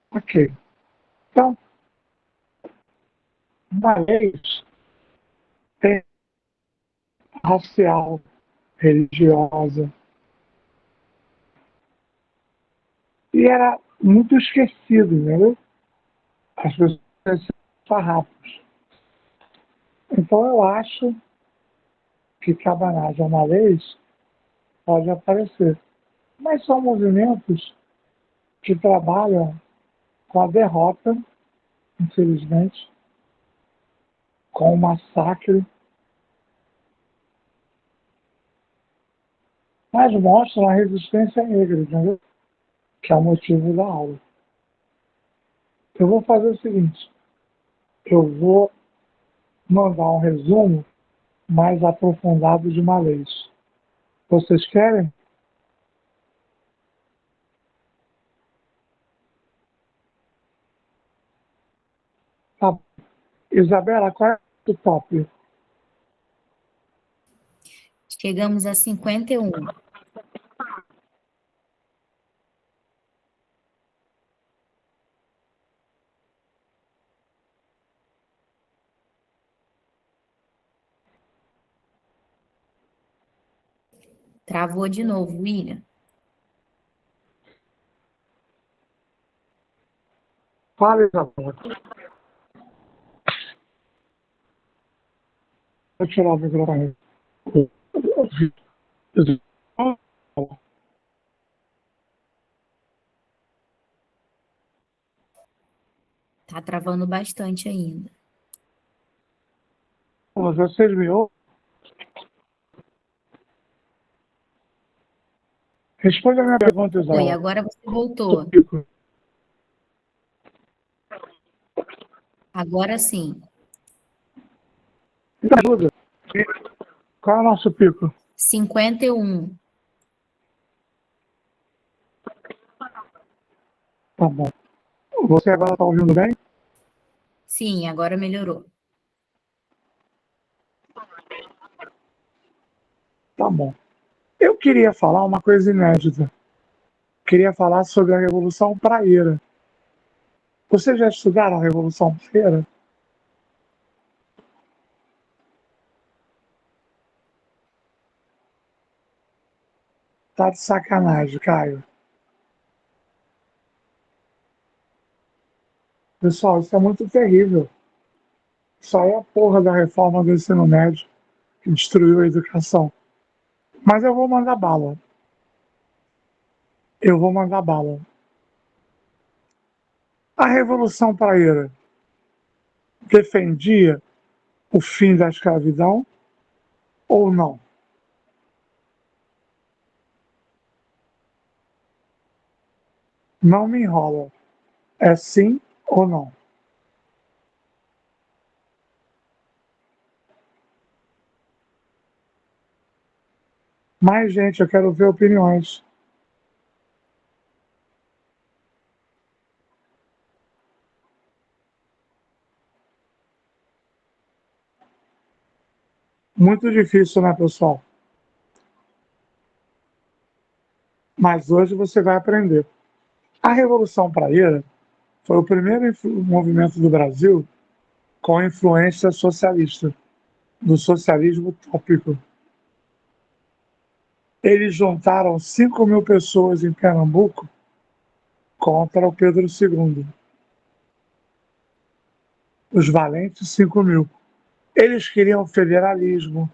Ok. Então, uma vez tem racial, religiosa, e era muito esquecido, entendeu? As pessoas são farrapos. Então, eu acho que cabanagem malês pode aparecer. Mas são movimentos que trabalham com a derrota, infelizmente, com o massacre, mas mostram a resistência negra, entendeu? Que é o motivo da aula. Eu vou fazer o seguinte, eu vou mandar um resumo mais aprofundado de malês. Vocês querem? Tá. Isabela, qual é o top? Chegamos a 51. Travou de novo, William. Fala, Isabela. Vou tirar o microfone. Tá travando bastante ainda. Vocês me ouvem? Responde a minha pergunta, Oi, Isabela. agora você voltou. Agora sim. Me ajuda. Qual é o nosso pico? 51. Tá bom. Você agora está ouvindo bem? Sim, agora melhorou. Tá bom. Eu queria falar uma coisa inédita. Queria falar sobre a Revolução Praieira. Vocês já estudaram a Revolução Praieira? Tá de sacanagem, Caio. Pessoal, isso é muito terrível. Isso aí é a porra da reforma do ensino médio que destruiu a educação. Mas eu vou mandar bala. Eu vou mandar bala. A Revolução Praieira defendia o fim da escravidão ou não? Não me enrola. É sim ou não? Mais gente, eu quero ver opiniões. Muito difícil, né, pessoal? Mas hoje você vai aprender. A Revolução Praieira foi o primeiro movimento do Brasil com influência socialista, do socialismo utópico. Eles juntaram 5.000 pessoas em Pernambuco contra o Pedro II. Os valentes 5.000. Eles queriam federalismo,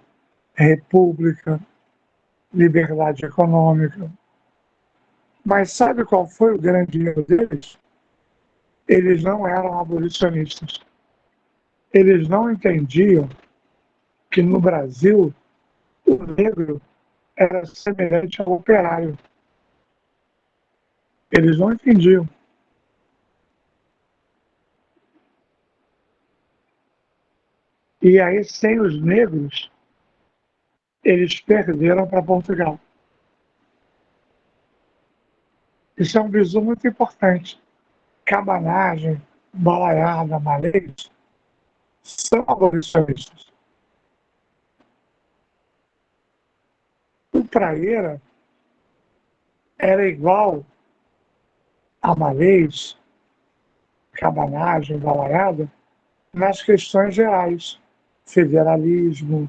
república, liberdade econômica. Mas sabe qual foi o grande erro deles? Eles não eram abolicionistas. Eles não entendiam que no Brasil o negro era semelhante ao operário. Eles não entendiam. E aí, sem os negros, eles perderam para Portugal. Isso é um bizu muito importante. Cabanagem, balaiada, malês, são abolicionistas. O praieira era igual a malês, cabanagem, balaiada, nas questões gerais. Federalismo,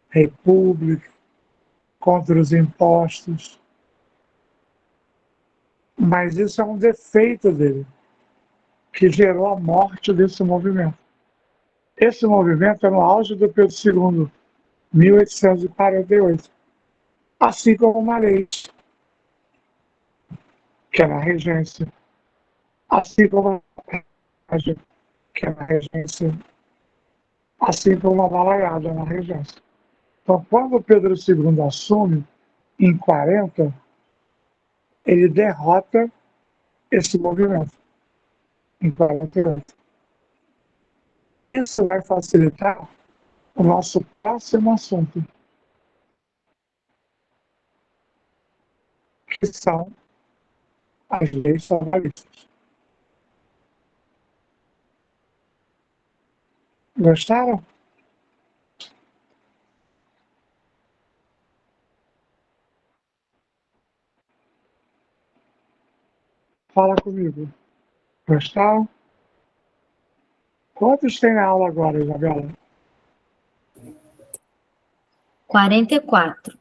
república, contra os impostos. Mas isso é um defeito dele, que gerou a morte desse movimento. Esse movimento é no auge do Pedro II, 1848. Assim como uma lei, que é na regência. Assim como a que é na regência. Assim como uma balaiada na regência. Então, quando o Pedro II assume, em 40, ele derrota esse movimento, em 48. Isso vai facilitar o nosso próximo assunto, que são as leis trabalhistas. Gostaram? Fala comigo. Gostaram? Quantos tem na aula agora, Isabela? 44.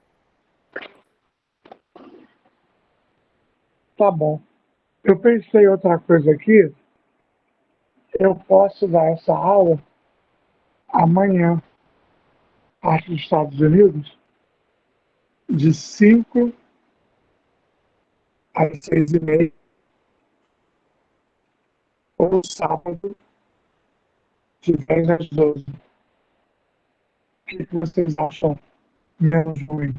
Tá bom. Eu pensei em outra coisa aqui. Eu posso dar essa aula amanhã, aqui nos Estados Unidos, de 5 às 6h30, ou sábado, de 10 às 12. O que vocês acham menos ruim?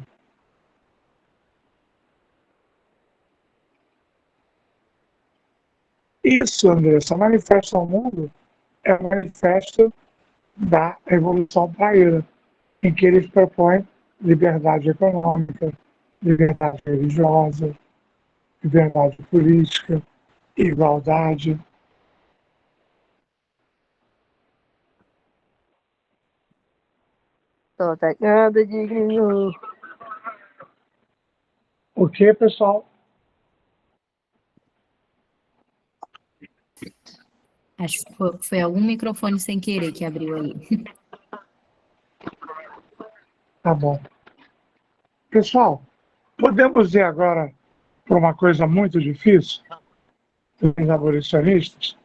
Isso, Andressa, Manifesto ao Mundo é um manifesto da Revolução Praieira. em que eles propõem liberdade econômica, liberdade religiosa, liberdade política, igualdade. Tô atacando, Diguinho. O que, pessoal? Acho que foi algum microfone sem querer que abriu aí. Tá bom. Pessoal, podemos ir agora para uma coisa muito difícil dos abolicionistas?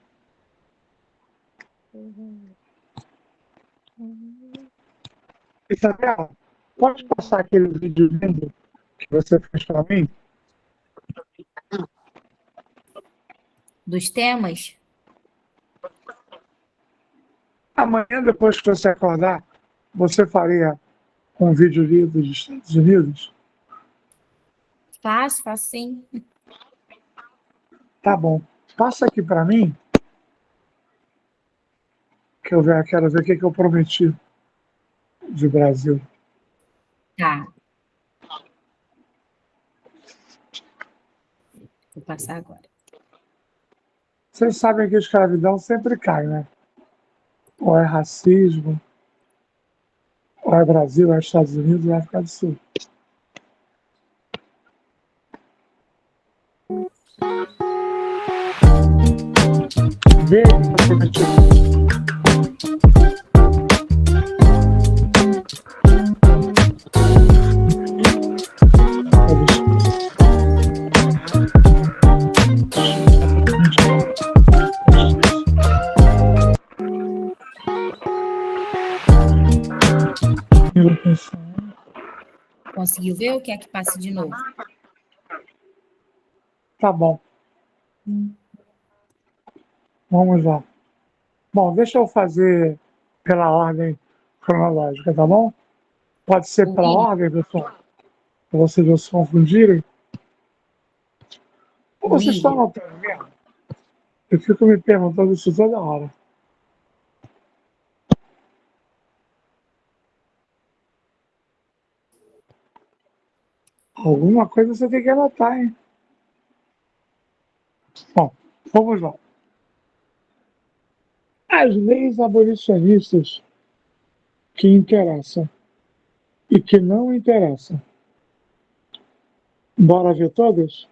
Isabela, pode passar aquele vídeo lindo que você fez para mim? Dos temas? Amanhã, depois que você acordar, você faria um vídeo lindo dos Estados Unidos? Faço sim. Tá bom. Passa aqui para mim, que eu quero ver o que eu prometi de Brasil. Tá. Vou passar agora. Vocês sabem que a escravidão sempre cai, né? Ou é racismo, ou é Brasil, ou é Estados Unidos, ou é África do Sul. Vê aí, tá prometido. Conseguiu ver ou quer que passe de novo? Tá bom, vamos lá. Bom, deixa eu fazer pela ordem cronológica, tá bom? Pode ser pela Ouvi? ordem, pessoal? Para vocês não se confundirem. Ou vocês estão William. notando mesmo? Eu fico me perguntando isso toda hora. Alguma coisa você tem que anotar, hein? Bom, vamos lá. As leis abolicionistas que interessam e que não interessam. Bora ver todas?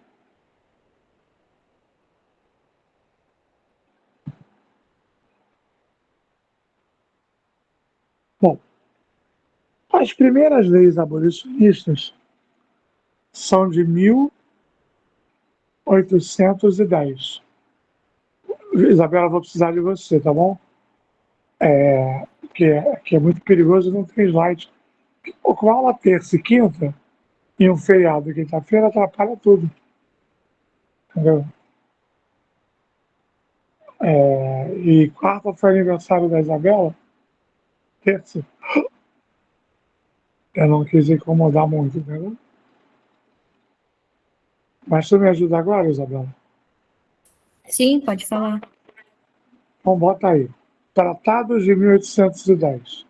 Bom, as primeiras leis abolicionistas são de 1810. Isabela, vou precisar de você, tá bom? Que é muito perigoso, não tem slide. Com aula terça e quinta, e um feriado quinta-feira, atrapalha tudo. Entendeu? E quarta foi aniversário da Isabela, terça. Eu não quis incomodar muito, entendeu? Mas tu me ajuda agora, Isabela? Sim, pode falar. Então bota aí. Tratados de 1810.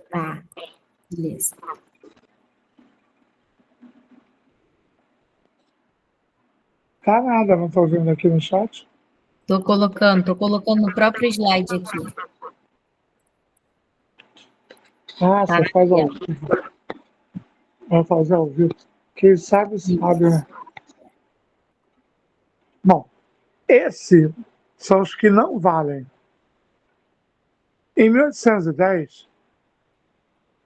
Tá, beleza. Tá nada, não estou vendo aqui no chat. Tô colocando no próprio slide aqui. Ah, Tá você na faz ao tela. vivo. Vai fazer ao vivo. Quem sabe, sabe, né? Bom, esses são os que não valem. Em 1810,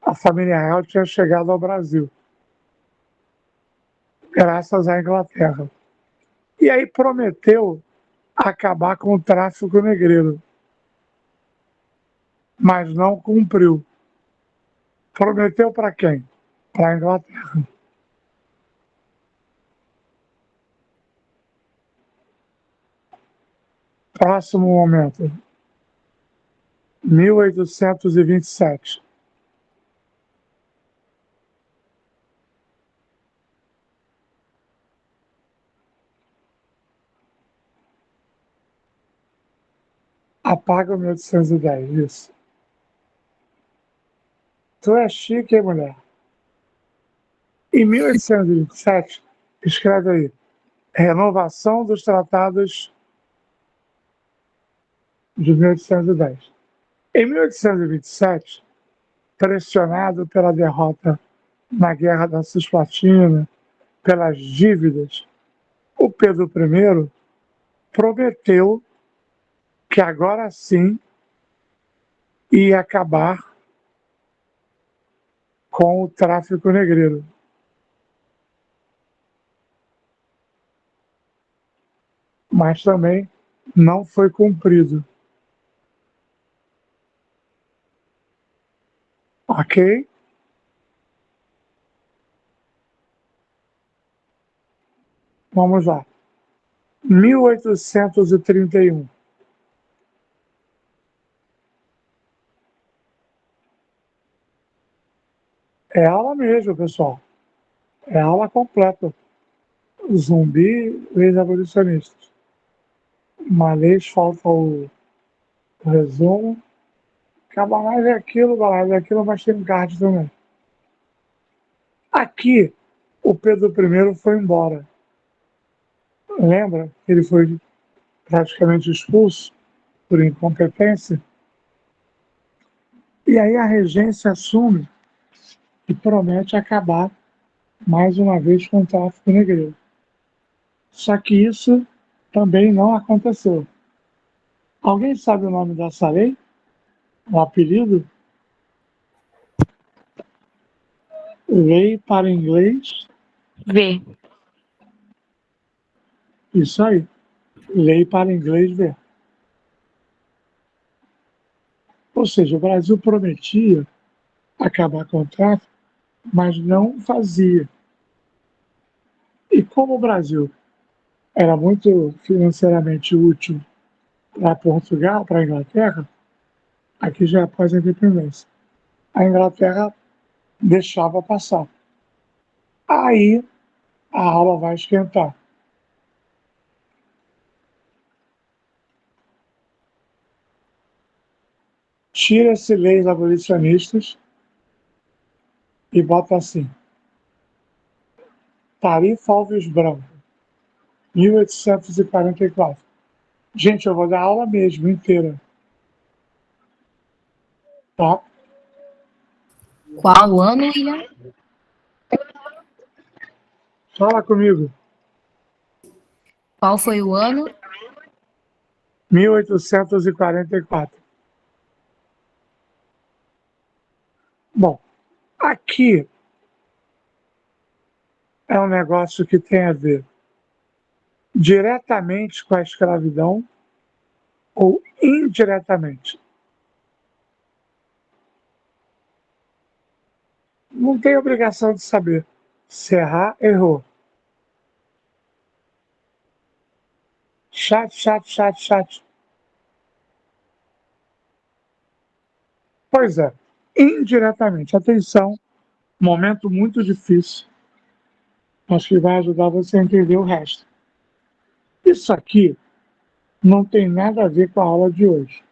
a família real tinha chegado ao Brasil, graças à Inglaterra. E aí prometeu acabar com o tráfico negreiro, mas não cumpriu. Prometeu para quem? Para a Inglaterra. Próximo momento, 1827. Apaga o 1810, isso. Tu é chique, hein, mulher? Em 1827, escreve aí, renovação dos tratados de 1810. Em 1827, pressionado pela derrota na Guerra da Cisplatina, pelas dívidas, o Pedro I prometeu que agora sim ia acabar com o tráfico negreiro. Mas também não foi cumprido. Ok? Vamos lá. 1831. É aula mesmo, pessoal. É aula completa. Zumbi, leis abolicionistas. Malês, falta o resumo. Cabanagem é aquilo, mas tem card também. Aqui, o Pedro I foi embora. Lembra? Ele foi praticamente expulso por incompetência. E aí a regência assume e promete acabar mais uma vez com o tráfico negreiro. Só que isso também não aconteceu. Alguém sabe o nome dessa lei? O apelido? Lei para inglês. V. Isso aí. Lei para inglês ver. Ou seja, o Brasil prometia acabar com o tráfico, mas não fazia. E como o Brasil era muito financeiramente útil para Portugal, para a Inglaterra, aqui já é após a independência, a Inglaterra deixava passar. Aí a aula vai esquentar. Tira-se leis abolicionistas e bota assim. Tarifa Alves Branco, 1844. Gente, eu vou dar aula mesmo, inteira. Tá? Qual ano, William? Fala comigo. Qual foi o ano? 1844. Bom, aqui é um negócio que tem a ver diretamente com a escravidão ou indiretamente. Não tem obrigação de saber. Se errar, errou. Chat. Pois é, indiretamente. Atenção, momento muito difícil. Acho que vai ajudar você a entender o resto. Isso aqui não tem nada a ver com a aula de hoje.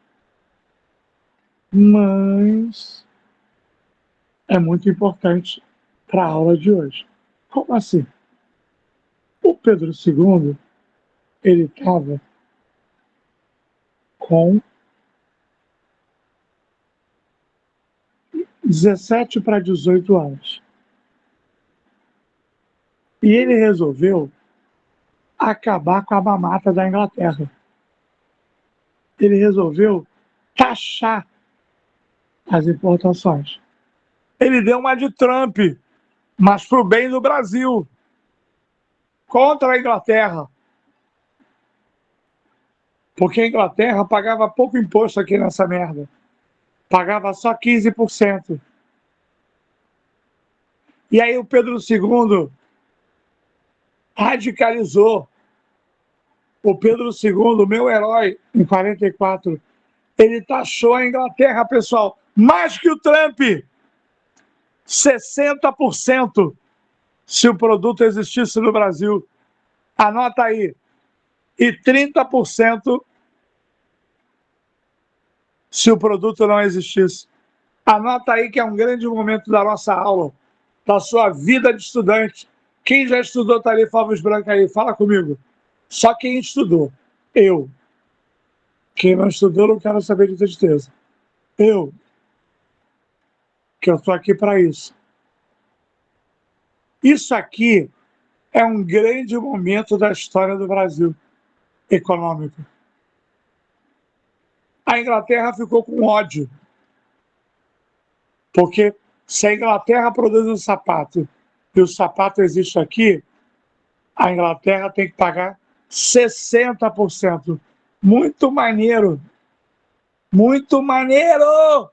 Mas é muito importante para a aula de hoje. Como assim? O Pedro II, ele estava com 17 para 18 anos. E ele resolveu acabar com a mamata da Inglaterra. Ele resolveu taxar as importações. Ele deu uma de Trump, mas para o bem do Brasil, contra a Inglaterra. Porque a Inglaterra pagava pouco imposto aqui nessa merda. Pagava só 15%. E aí o Pedro II radicalizou. O Pedro II, meu herói, em 44, ele taxou a Inglaterra, pessoal, mais que o Trump. 60% se o produto existisse no Brasil. Anota aí. E 30% se o produto não existisse. Anota aí que é um grande momento da nossa aula, da sua vida de estudante. Quem já estudou Tarifa Alves Branca aí? Fala comigo. Só quem estudou. Eu. Quem não estudou, não quero saber de tristeza. Eu. Que eu estou aqui para isso. Isso aqui é um grande momento da história do Brasil econômico. A Inglaterra ficou com ódio. Porque se a Inglaterra produz um sapato e o sapato existe aqui, a Inglaterra tem que pagar 60%. Muito maneiro. Muito maneiro!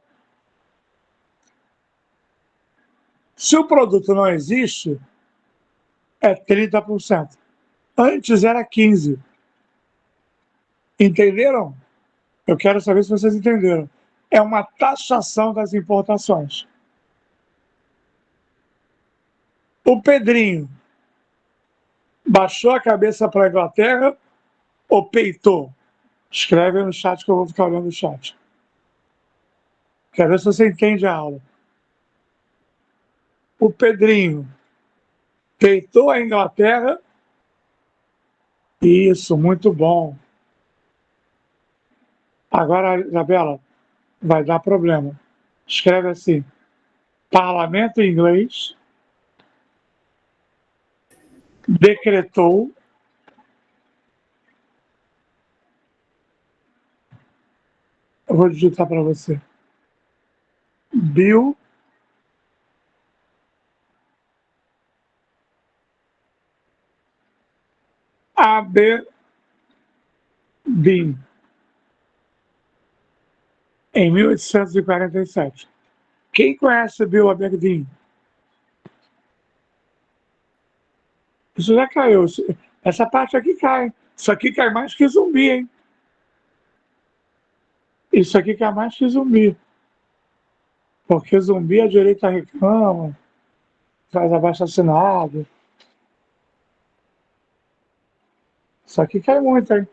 Se o produto não existe, é 30%. Antes era 15%. Entenderam? Eu quero saber se vocês entenderam. É uma taxação das importações. O Pedrinho baixou a cabeça para a Inglaterra ou peitou? Escreve aí no chat que eu vou ficar olhando o chat. Quero ver se você entende a aula. O Pedrinho peitou a Inglaterra. Isso, muito bom. Agora, Isabela, vai dar problema. Escreve assim: Parlamento inglês decretou eu vou digitar para você. Bill Aberdeen em 1847. Quem conhece Bill Aberdeen? Isso já caiu. Essa parte aqui cai. Isso aqui cai mais que zumbi, hein? Isso aqui cai mais que zumbi. Porque zumbi a direita reclama, faz abaixo-assinado. Isso aqui cai muito, hein?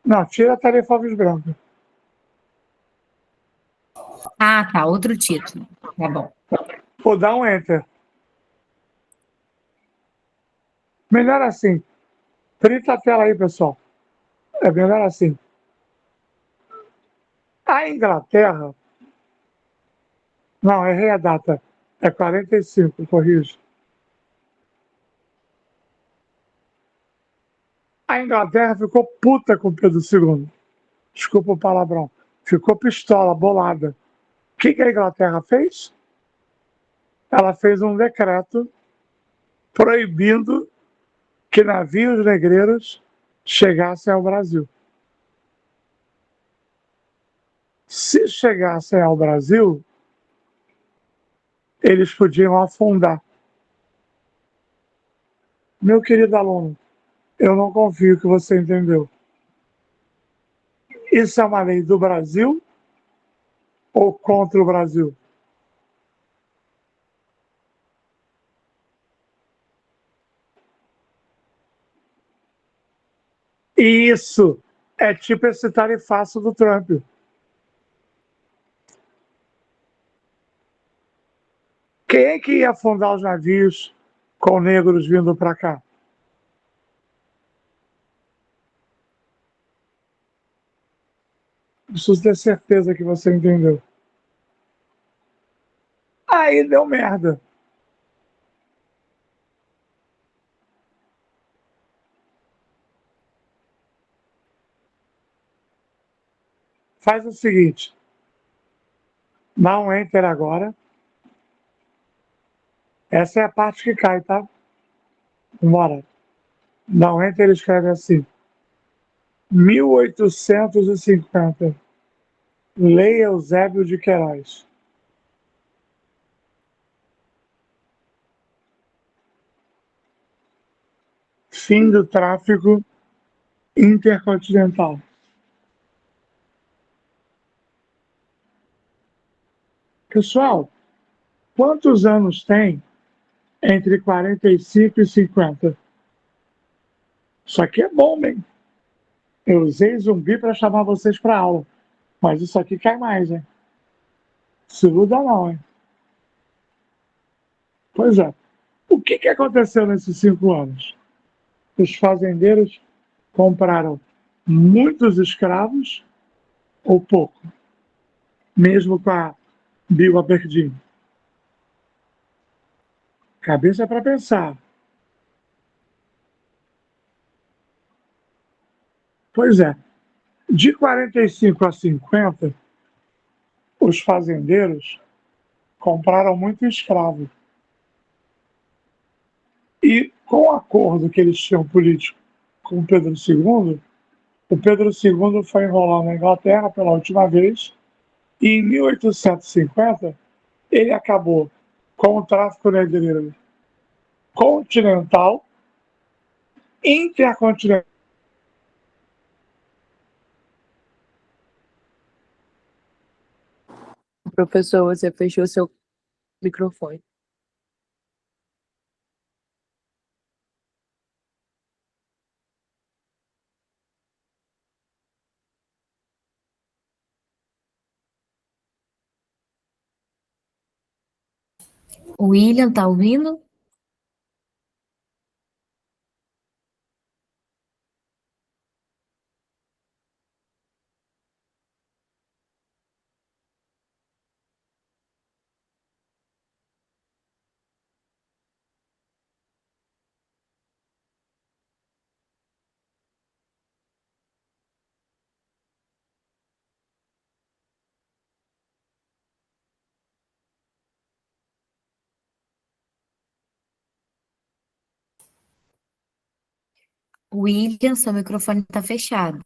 Não, tira a Tarifa Alves Branca. Ah, tá. Outro título. Tá bom. Vou dar um enter. Melhor assim. Printa a tela aí, pessoal. É melhor assim. A Inglaterra... Não, errei a data. É 45, corrijo. A Inglaterra ficou puta com Pedro II. Desculpa o palavrão. Ficou pistola, bolada. O que a Inglaterra fez? Ela fez um decreto proibindo que navios negreiros chegassem ao Brasil. Se chegassem ao Brasil, eles podiam afundar. Meu querido aluno, eu não confio que você entendeu. Isso é uma lei do Brasil ou contra o Brasil? E isso é tipo esse tarifaço do Trump. Quem é que ia afundar os navios com negros vindo para cá? Preciso ter certeza que você entendeu. Aí deu merda. Faz o seguinte. Dá um enter agora. Essa é a parte que cai, tá? Bora. Dá um enter e escreve assim. 1850. Lei Eusébio de Queiroz. Fim do tráfico intercontinental. Pessoal, quantos anos tem entre 45 e 50? Isso aqui é bom, hein? Eu usei zumbi para chamar vocês para aula. Mas isso aqui cai mais, hein? Se iluda não, hein? Pois é. O que aconteceu nesses 5 anos? Os fazendeiros compraram muitos escravos ou pouco? Mesmo com a Bill Aberdeen. Cabeça para pensar. Pois é. De 45 a 50, os fazendeiros compraram muito escravo. E com o acordo que eles tinham político com o Pedro II, o Pedro II foi enrolando a Inglaterra pela última vez, e em 1850 ele acabou com o tráfico negreiro continental, intercontinental. Professor, você fechou seu microfone. William, tá ouvindo? William, seu microfone está fechado.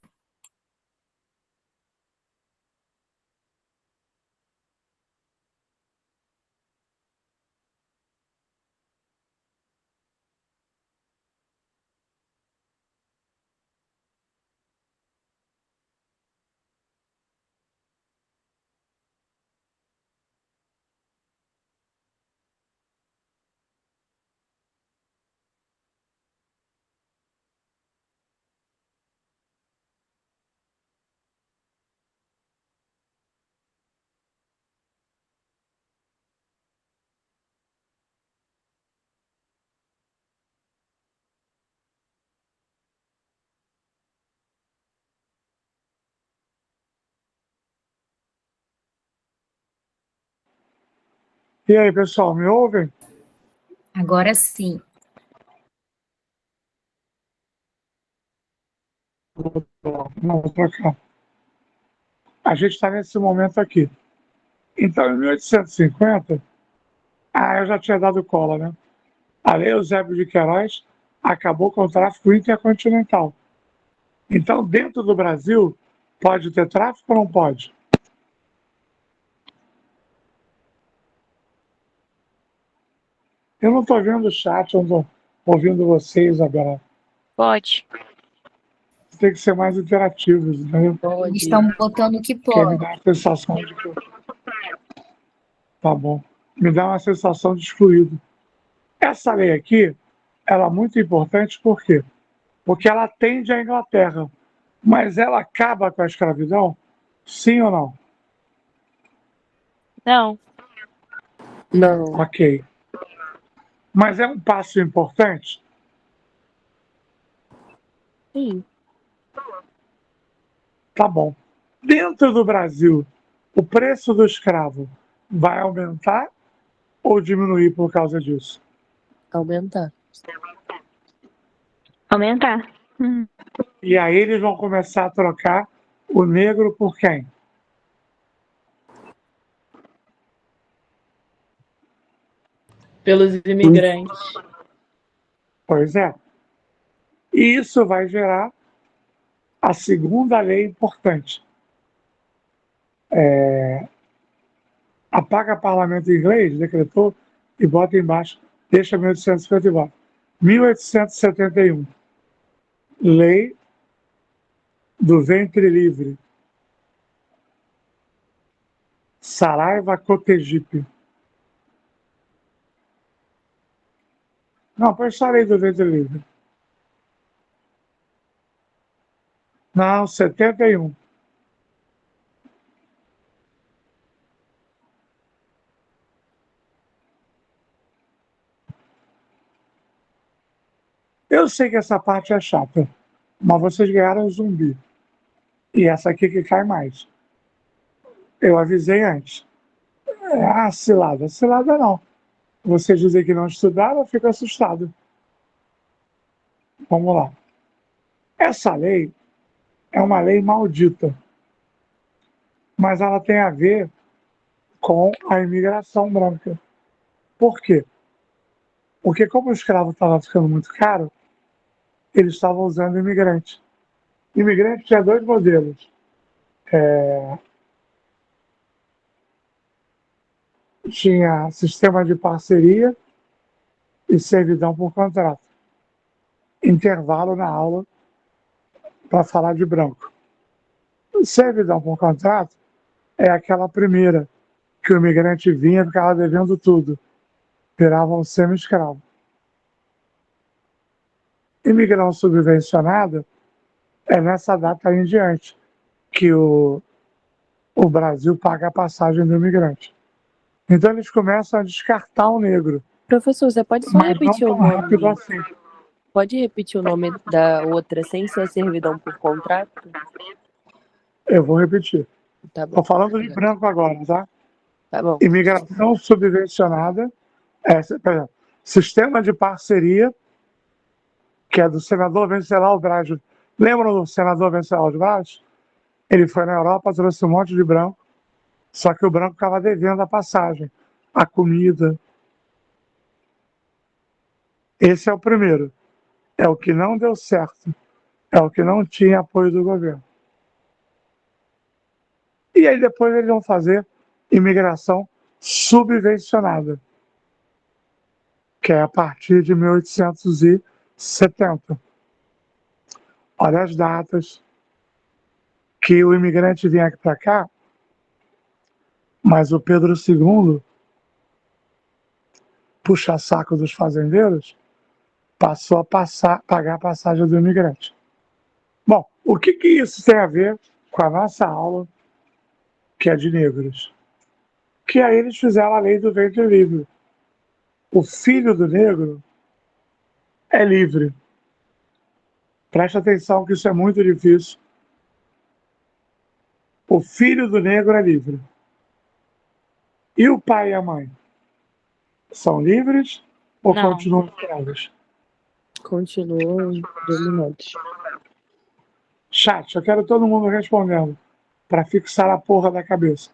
E aí, pessoal, me ouvem? Agora sim. Vamos para cá. A gente está nesse momento aqui. Então, em 1850, eu já tinha dado cola, né? A Lei Eusébio de Queiroz acabou com o tráfico intercontinental. Então, dentro do Brasil, pode ter tráfico ou não pode? Eu não estou vendo o chat, eu não estou ouvindo vocês, Isabela. Pode. Tem que ser mais interativos, entendeu? Eles estão botando que Porque me pode. dá uma sensação de que... Tá bom. Me dá uma sensação de excluído. Essa lei aqui, ela é muito importante, por quê? Porque ela atende à Inglaterra, mas ela acaba com a escravidão? Sim ou não? Não. Não. Ok. Mas é um passo importante? Sim. Tá bom. Dentro do Brasil, o preço do escravo vai aumentar ou diminuir por causa disso? Aumentar. Aumentar. E aí eles vão começar a trocar o negro por quem? Pelos imigrantes. Pois é. E isso vai gerar a segunda lei importante. A paga parlamento inglês decretou e bota embaixo, deixa 1854. 1871. Lei do ventre livre. Saraiva Cotegipe. Não, põe só a lei do ventre livre. Não, 71. Eu sei que essa parte é chata, mas vocês ganharam o zumbi. E essa aqui que cai mais. Eu avisei antes. Cilada. Cilada não. Vocês dizem que não estudaram, eu fico assustado. Vamos lá. Essa lei é uma lei maldita, mas ela tem a ver com a imigração branca. Por quê? Porque como o escravo estava ficando muito caro, eles estavam usando imigrante. Imigrante tinha dois modelos. Tinha sistema de parceria e servidão por contrato. Intervalo na aula para falar de branco. Servidão por contrato é aquela primeira que o imigrante vinha e ficava devendo tudo. Virava um semi-escravo. Imigração subvencionada é nessa data em diante que o Brasil paga a passagem do imigrante. Então eles começam a descartar o negro. Professor, você pode só Mas não repetir o tão rápido nome? assim. Pode repetir o nome da outra sem ser servidão por contrato? Eu vou repetir. Tá bom. Estou falando de branco agora, tá? Tá bom. Imigração subvencionada, por exemplo, sistema de parceria, que é do senador Venceslau Braz. Lembram do senador Venceslau Braz? Ele foi na Europa, trouxe um monte de branco, só que o branco estava devendo a passagem, a comida. Esse é o primeiro. É o que não deu certo. É o que não tinha apoio do governo. E aí depois eles vão fazer imigração subvencionada, que é a partir de 1870. Olha as datas que o imigrante vinha aqui para cá, mas o Pedro II, puxa-saco dos fazendeiros, passou a pagar a passagem do imigrante. Bom, o que isso tem a ver com a nossa aula, que é de negros? Que aí eles fizeram a lei do ventre livre. O filho do negro é livre. Preste atenção que isso é muito difícil. O filho do negro é livre. E o pai e a mãe? São livres ou Não. continuam escravos? Continuam dominantes. Chat, eu quero todo mundo respondendo para fixar a porra da cabeça.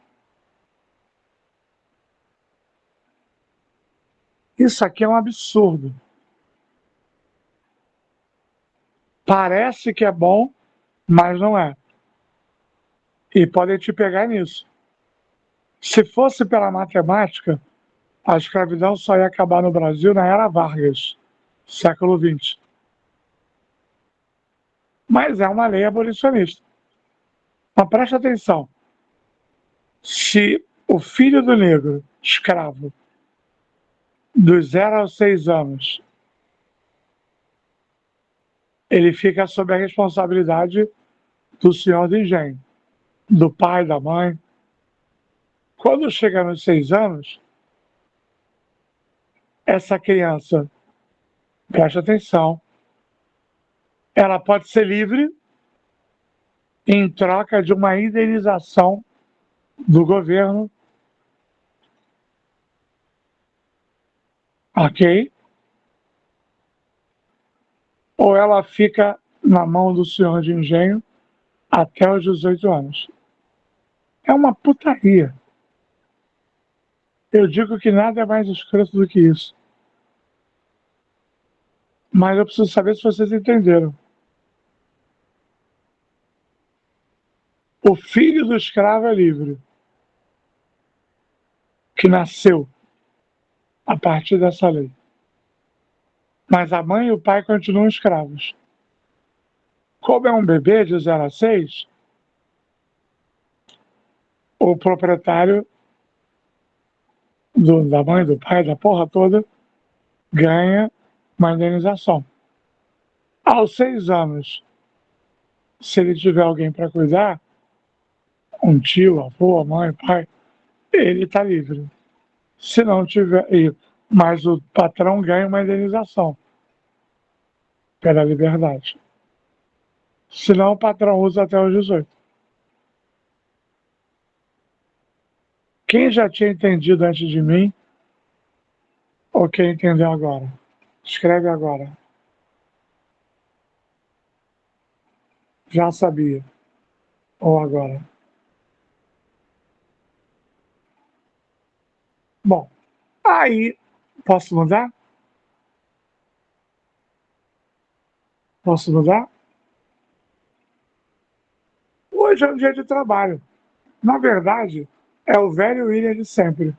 Isso aqui é um absurdo. Parece que é bom, mas não é. E podem te pegar nisso. Se fosse pela matemática, a escravidão só ia acabar no Brasil na era Vargas, século XX. Mas é uma lei abolicionista. Mas preste atenção. Se o filho do negro, escravo, dos 0 aos 6 anos, ele fica sob a responsabilidade do senhor do engenho, do pai, da mãe. Quando chega nos 6 anos, essa criança, preste atenção, ela pode ser livre em troca de uma indenização do governo. Ok? Ou ela fica na mão do senhor de engenho até os 18 anos. É uma putaria. Eu digo que nada é mais escroto do que isso. Mas eu preciso saber se vocês entenderam. O filho do escravo é livre, que nasceu a partir dessa lei. Mas a mãe e o pai continuam escravos. Como é um bebê de 0 a 6, o proprietário da mãe, do pai, da porra toda, ganha uma indenização. Aos 6 anos, se ele tiver alguém para cuidar, um tio, avô, mãe, pai, ele está livre. Se não tiver, mas o patrão ganha uma indenização. pela liberdade. Senão o patrão usa até os 18. Quem já tinha entendido antes de mim, ou quem entendeu agora? Escreve agora. Já sabia. Ou agora. Bom, aí, posso mudar? Posso mudar? Hoje é um dia de trabalho. Na verdade, é o velho William de sempre.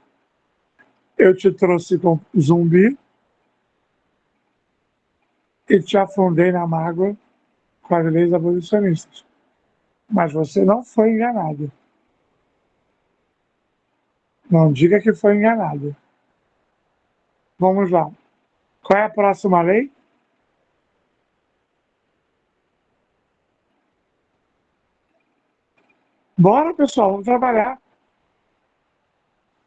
Eu te trouxe com zumbi e te afundei na mágoa com as leis abolicionistas. Mas você não foi enganado. Não diga que foi enganado. Vamos lá. Qual é a próxima lei? Bora, pessoal, vamos trabalhar.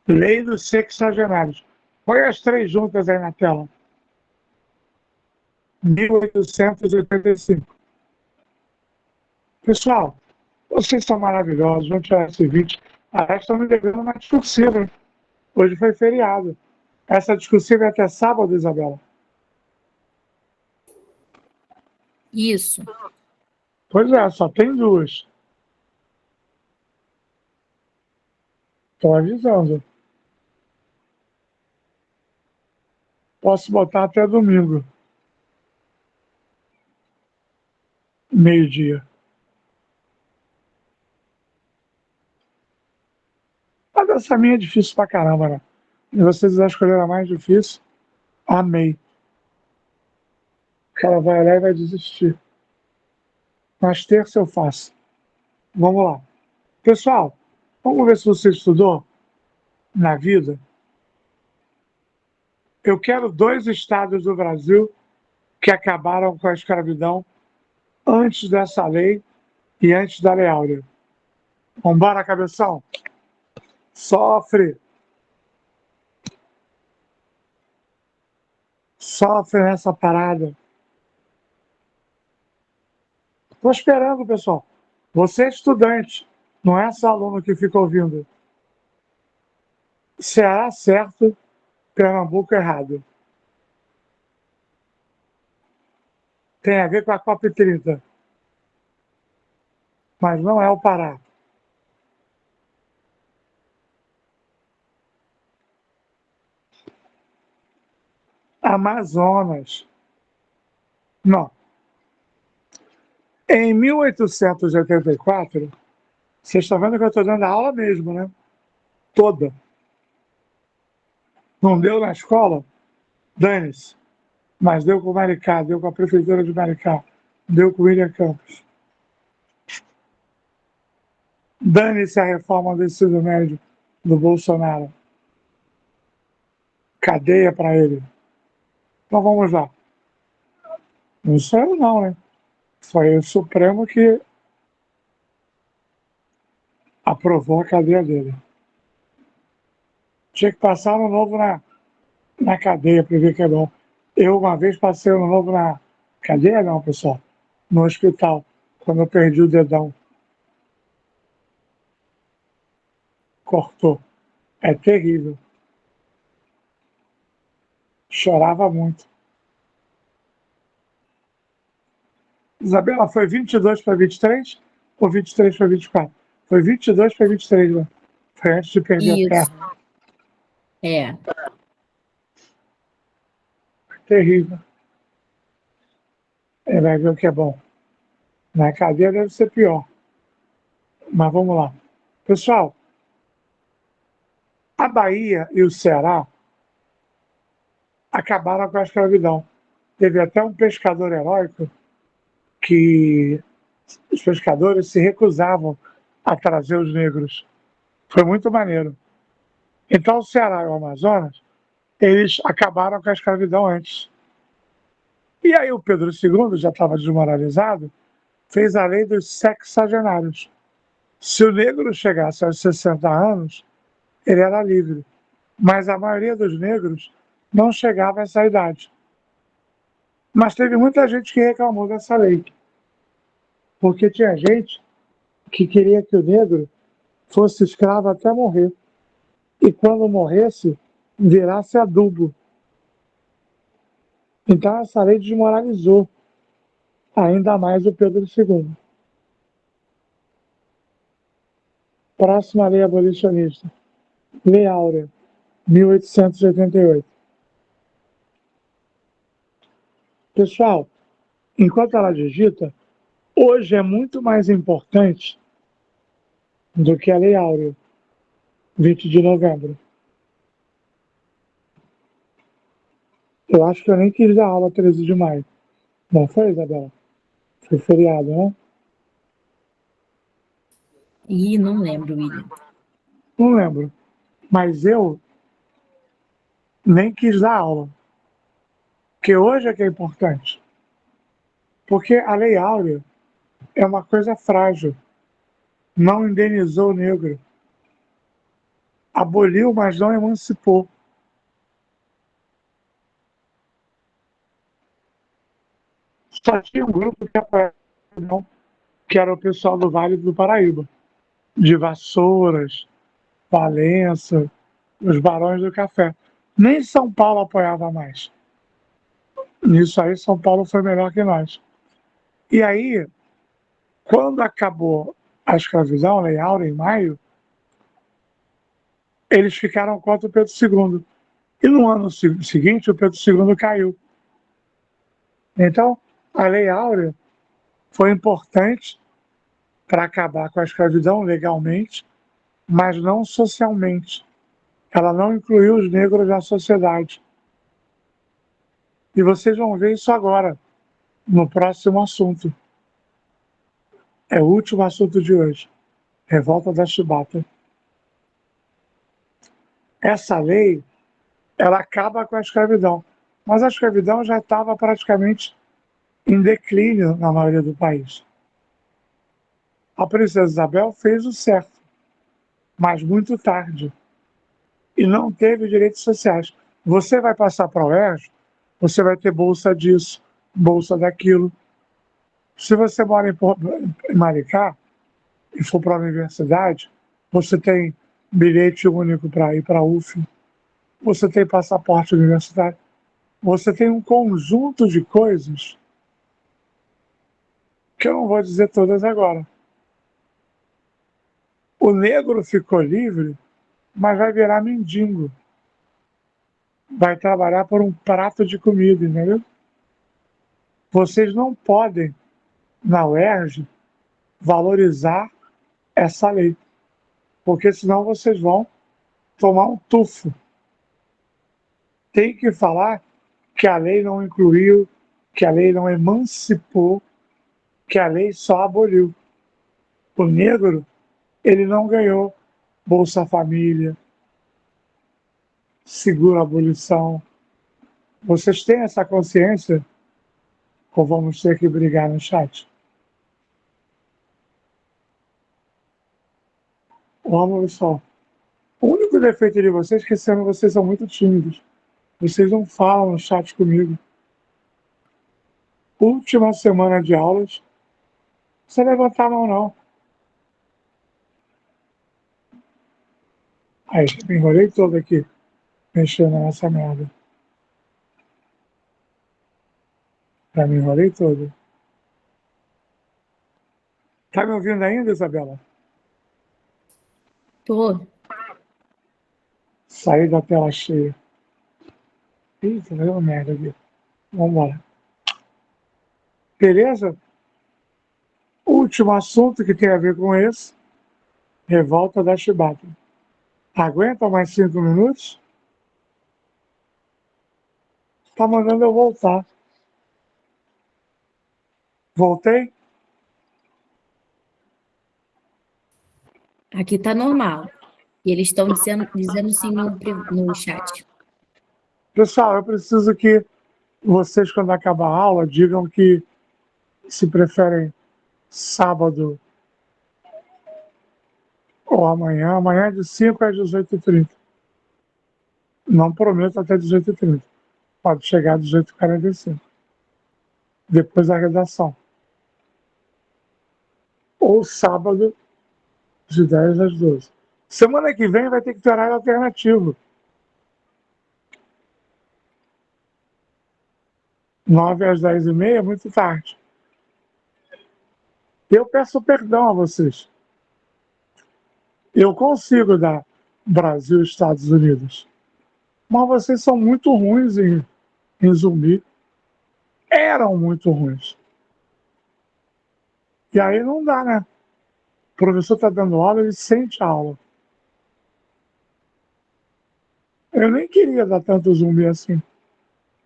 Lei dos sexagenários. Põe as três juntas aí na tela. 1885. Pessoal, vocês são maravilhosos. Vamos tirar esse vídeo. Aliás, estão me devendo uma discursiva, hein? Hoje foi feriado. Essa discursiva é até sábado, Isabela? Isso. Pois é, só tem duas. Estou avisando. Posso botar até domingo. Meio-dia. A dessa minha é difícil pra caramba, né? E vocês já escolheram a mais difícil? Amei. Ela vai lá e vai desistir. Mas terça eu faço. Vamos lá. Pessoal, vamos ver se você estudou na vida. Eu quero 2 estados do Brasil que acabaram com a escravidão antes dessa lei e antes da Lei Áurea. Vambora, cabeção? Sofre. Sofre nessa parada. Estou esperando, pessoal. Você é estudante, não é só aluno que fica ouvindo. Ceará certo, Pernambuco errado. Tem a ver com a COP30. Mas não é o Pará. Amazonas. Não. Em 1884, vocês estão vendo que eu estou dando a aula mesmo, né? Toda. Não deu na escola? Dane-se. Mas deu com o Maricá, deu com a prefeitura de Maricá, deu com o William Campos. Dane-se a reforma do ensino médio do Bolsonaro. Cadeia para ele. Então vamos lá. Não sou eu não, né? Foi o Supremo que aprovou a cadeia dele. Tinha que passar ano novo na cadeia para ver que é bom. Eu uma vez passei ano novo na cadeia não, pessoal. No hospital, quando eu perdi o dedão. Cortou. É terrível. Chorava muito. Isabela, foi 22 para 23 ou 23 para 24? Foi 22 para 23, né? Foi antes de perder a Isso. perna. É. Terrível. Ele vai ver o que é bom. Na cadeia deve ser pior. Mas vamos lá. Pessoal, a Bahia e o Ceará acabaram com a escravidão. Teve até um pescador heróico que os pescadores se recusavam a trazer os negros. Foi muito maneiro. Então o Ceará e o Amazonas, eles acabaram com a escravidão antes. E aí o Pedro II, já estava desmoralizado, fez a lei dos sexagenários. Se o negro chegasse aos 60 anos, ele era livre. Mas a maioria dos negros não chegava a essa idade. Mas teve muita gente que reclamou dessa lei, porque tinha gente que queria que o negro fosse escravo até morrer. E quando morresse, virasse adubo. Então essa lei desmoralizou ainda mais o Pedro II. Próxima lei abolicionista. Lei Áurea, 1888. Pessoal, enquanto ela digita, hoje é muito mais importante do que a Lei Áurea, 20 de novembro. Eu acho que eu nem quis dar aula 13 de maio. Não foi, Isabela? Foi feriado, né? Ih, não lembro, William. Não lembro. Mas eu nem quis dar aula. Porque hoje é que é importante. Porque a Lei Áurea é uma coisa frágil. Não indenizou o negro. Aboliu, mas não emancipou. Só tinha um grupo que apoiava, não, que era o pessoal do Vale do Paraíba, de Vassouras, Valença, os Barões do Café. Nem São Paulo apoiava mais. Nisso aí, São Paulo foi melhor que nós. E aí, quando acabou a escravidão, a Lei Áurea, em maio, eles ficaram contra o Pedro II. E no ano seguinte, o Pedro II caiu. Então, a Lei Áurea foi importante para acabar com a escravidão legalmente, mas não socialmente. Ela não incluiu os negros na sociedade. E vocês vão ver isso agora, no próximo assunto. É o último assunto de hoje. Revolta da Chibata. Essa lei, ela acaba com a escravidão. Mas a escravidão já estava praticamente em declínio na maioria do país. A princesa Isabel fez o certo, mas muito tarde. E não teve direitos sociais. Você vai passar para o UERJ, você vai ter bolsa disso, bolsa daquilo. Se você mora em Maricá e for para a universidade, você tem bilhete único para ir para a UF, você tem passaporte universitário, você tem um conjunto de coisas que eu não vou dizer todas agora. O negro ficou livre, mas vai virar mendigo. Vai trabalhar por um prato de comida, entendeu? Vocês não podem, na UERJ, valorizar essa lei, porque senão vocês vão tomar um tufo. Tem que falar que a lei não incluiu, que a lei não emancipou, que a lei só aboliu. O negro, ele não ganhou Bolsa Família, seguro abolição. Vocês têm essa consciência? Ou vamos ter que brigar no chat? Vamos, pessoal. O único defeito de vocês é que esse ano vocês são muito tímidos. Vocês não falam no chat comigo. Última semana de aulas, você levantar a mão não. Aí, me enrolei todo aqui, mexendo nessa merda. Já me enrolei todo. Tá me ouvindo ainda, Isabela? Tô. Saí da tela cheia. Eita, deu merda aqui. Vamos embora. Beleza? Último assunto que tem a ver com esse. Revolta da Chibata. Aguenta mais 5 minutos? Tá mandando eu voltar. Voltei? Aqui tá normal. E eles estão dizendo sim no chat. Pessoal, eu preciso que vocês, quando acabar a aula, digam que se preferem sábado ou amanhã. Amanhã é de 5 às 18h30. Não prometo até 18h30. Pode chegar às 18h45. depois da redação. Ou sábado, de 10 às 12. Semana que vem vai ter que ter horário alternativo. 9 às 10h30 é muito tarde. Eu peço perdão a vocês. Eu consigo dar Brasil e Estados Unidos. Mas vocês são muito ruins em Zumbi. Eram muito ruins. E aí não dá, né? O professor está dando aula, ele sente a aula. Eu nem queria dar tanto zumbi assim.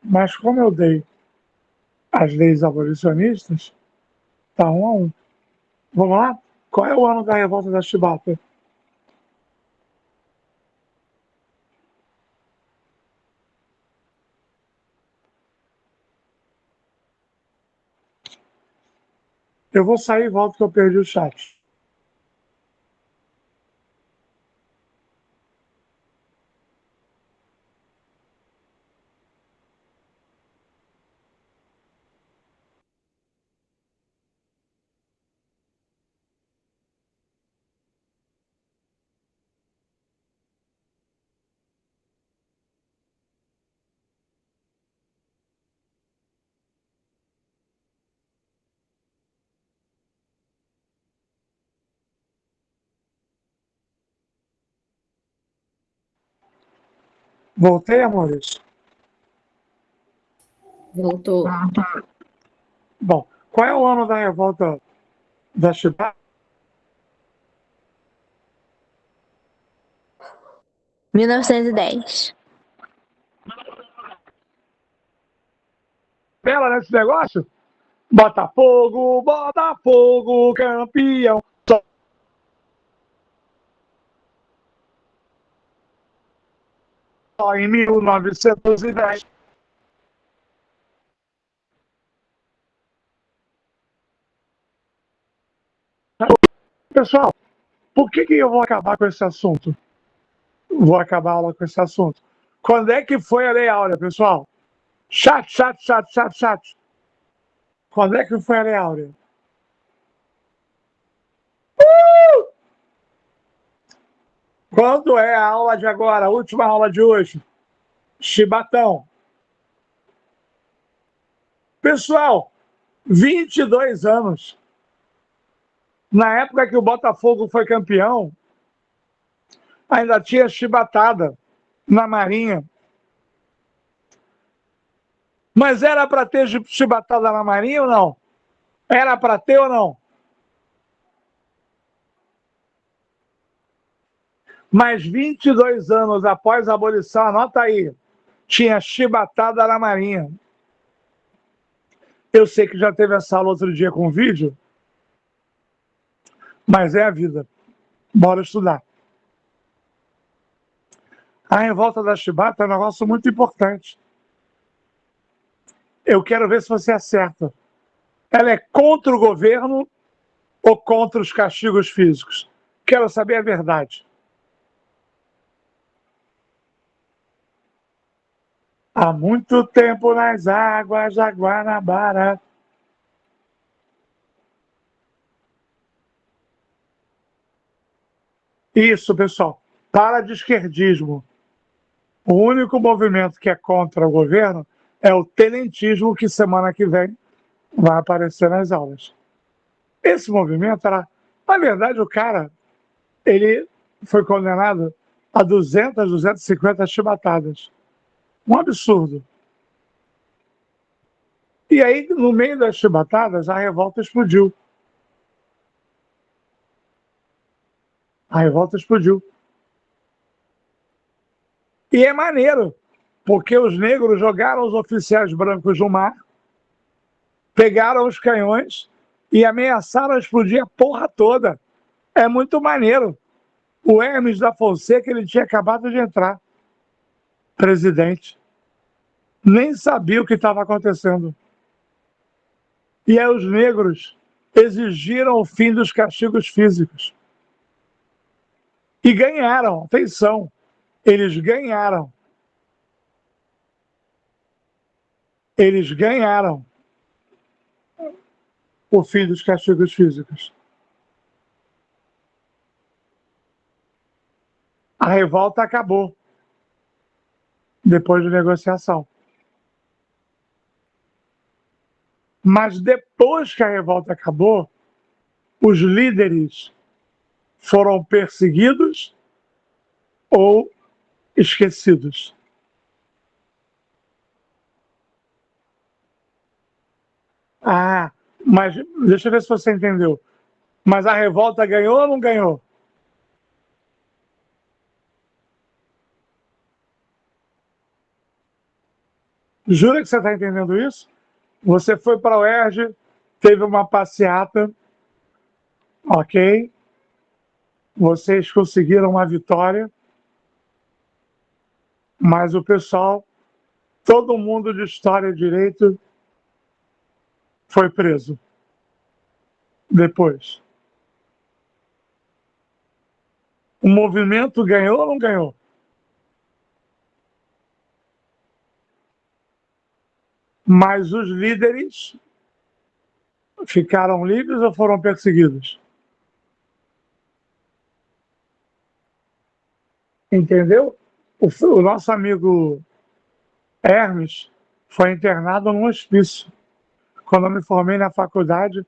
Mas como eu dei as leis abolicionistas, tá 1-1. Vamos lá? Qual é o ano da revolta da Chibata? Eu vou sair e volto que eu perdi o chat. Voltei, amores? Voltou. Bom, qual é o ano da revolta da Chibata? 1910. Bela nesse negócio? Botafogo, Botafogo, campeão. Só em 1910. Pessoal, por que eu vou acabar com esse assunto? Vou acabar a aula com esse assunto. Quando é que foi a Lei Áurea, pessoal? Chat. Quando é que foi a Lei Áurea? Quando é a aula de agora? A última aula de hoje? Chibatão. Pessoal, 22 anos. Na época que o Botafogo foi campeão, ainda tinha chibatada na Marinha. Mas era para ter chibatada na Marinha ou não? Era para ter ou não? Mas 22 anos após a abolição, anota aí, tinha chibatada na Marinha. Eu sei que já teve essa aula outro dia com vídeo, mas é a vida. Bora estudar. A revolta da chibata é um negócio muito importante. Eu quero ver se você acerta. Ela é contra o governo ou contra os castigos físicos? Quero saber a verdade. Há muito tempo nas águas da Guanabara. Isso, pessoal. Para de esquerdismo. O único movimento que é contra o governo é o tenentismo, que semana que vem vai aparecer nas aulas. Esse movimento era... Na verdade, o cara, ele foi condenado a 200, 250 chibatadas. Um absurdo. E aí, no meio das chibatadas, a revolta explodiu. A revolta explodiu. E é maneiro, porque os negros jogaram os oficiais brancos no mar, pegaram os canhões e ameaçaram explodir a porra toda. É muito maneiro. O Hermes da Fonseca, ele tinha acabado de entrar presidente. Nem sabia o que estava acontecendo. E aí os negros exigiram o fim dos castigos físicos. E ganharam, atenção, eles ganharam. Eles ganharam. o fim dos castigos físicos. A revolta acabou depois de negociação. Mas depois que a revolta acabou, os líderes foram perseguidos ou esquecidos. Ah, mas deixa eu ver se você entendeu. Mas a revolta ganhou ou não ganhou? Jura que você está entendendo isso? Você foi para o UERJ, teve uma passeata, ok? Vocês conseguiram uma vitória, mas o pessoal, todo mundo de História e Direito foi preso depois. O movimento ganhou ou não ganhou? Mas os líderes ficaram livres ou foram perseguidos? Entendeu? O nosso amigo Hermes foi internado num hospício. Quando eu me formei na faculdade,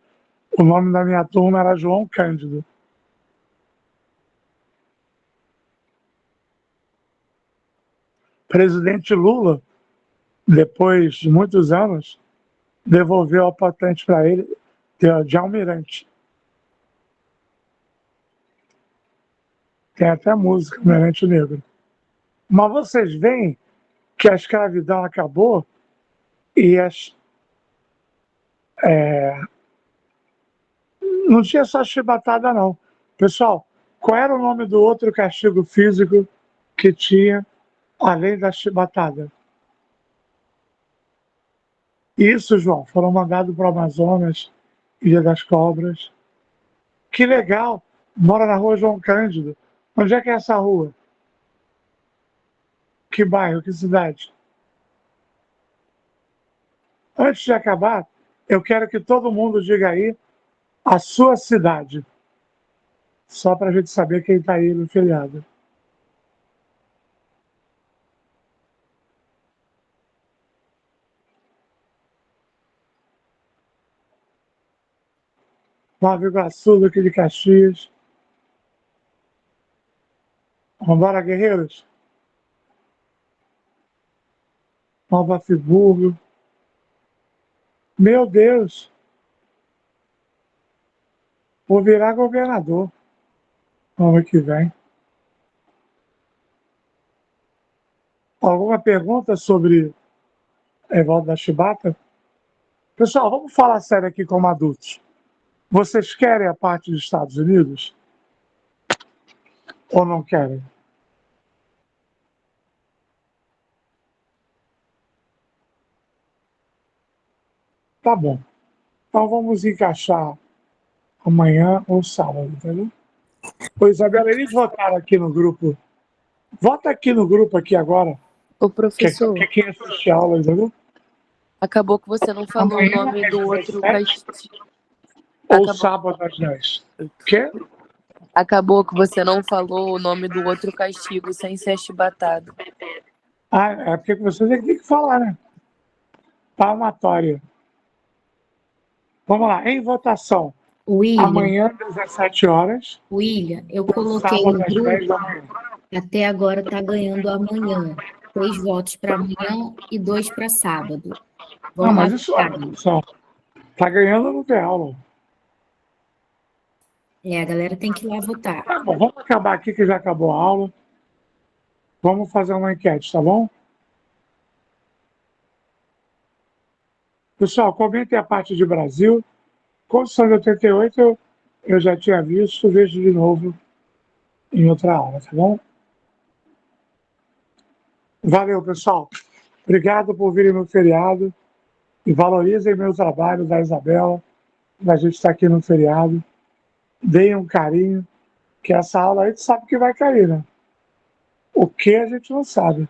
o nome da minha turma era João Cândido. Presidente Lula, depois de muitos anos, devolveu a patente para ele de almirante. Tem até música, Almirante Negro. Mas vocês veem que a escravidão acabou e não tinha só chibatada, não. Pessoal, qual era o nome do outro castigo físico que tinha, além da chibatada? Isso, João, foram mandados para o Amazonas, Ilha das Cobras. Que legal! Mora na rua João Cândido. Onde é que é essa rua? Que bairro, que cidade? Antes de acabar, eu quero que todo mundo diga aí a sua cidade. Só para a gente saber quem está aí no feriado. Nova Iguaçu, Duque de Caxias. Vambora, guerreiros? Nova Friburgo. Meu Deus! Vou virar governador no ano que vem. Alguma pergunta sobre Evaldo da Chibata? Pessoal, vamos falar sério aqui como adultos. Vocês querem a parte dos Estados Unidos? Ou não querem? Tá bom. Então vamos encaixar amanhã ou sábado, entendeu? Ô, Isabela, eles votaram aqui no grupo. Vota aqui no grupo aqui agora. Ô, professor, Que quem assiste a aula, entendeu? acabou que você não falou Amanhã o nome é do 17. outro castigo. Ou sábado às 10. Quê? Acabou que você não falou o nome do outro castigo sem ser chibatado. Ah, é porque você tem que falar, né? Palmatória. Vamos lá, em votação. William, Amanhã, 17 horas. William, eu coloquei Sábado no às 10 da grupo, manhã. até agora tá ganhando amanhã. 3 votos para amanhã e 2 para sábado. Não, mas Vamos isso lá. só. Tá ganhando no ter aula. A galera tem que ir lá votar. Tá bom, vamos acabar aqui que já acabou a aula. Vamos fazer uma enquete, tá bom? Pessoal, comentem a parte de Brasil. Constituição de 88 eu já tinha visto, vejo de novo em outra aula, tá bom? Valeu, pessoal. Obrigado por virem no feriado e valorizem meu trabalho, da Isabela, da gente estar aqui no feriado. Deem um carinho, que essa aula a gente sabe que vai cair, né? O que a gente não sabe.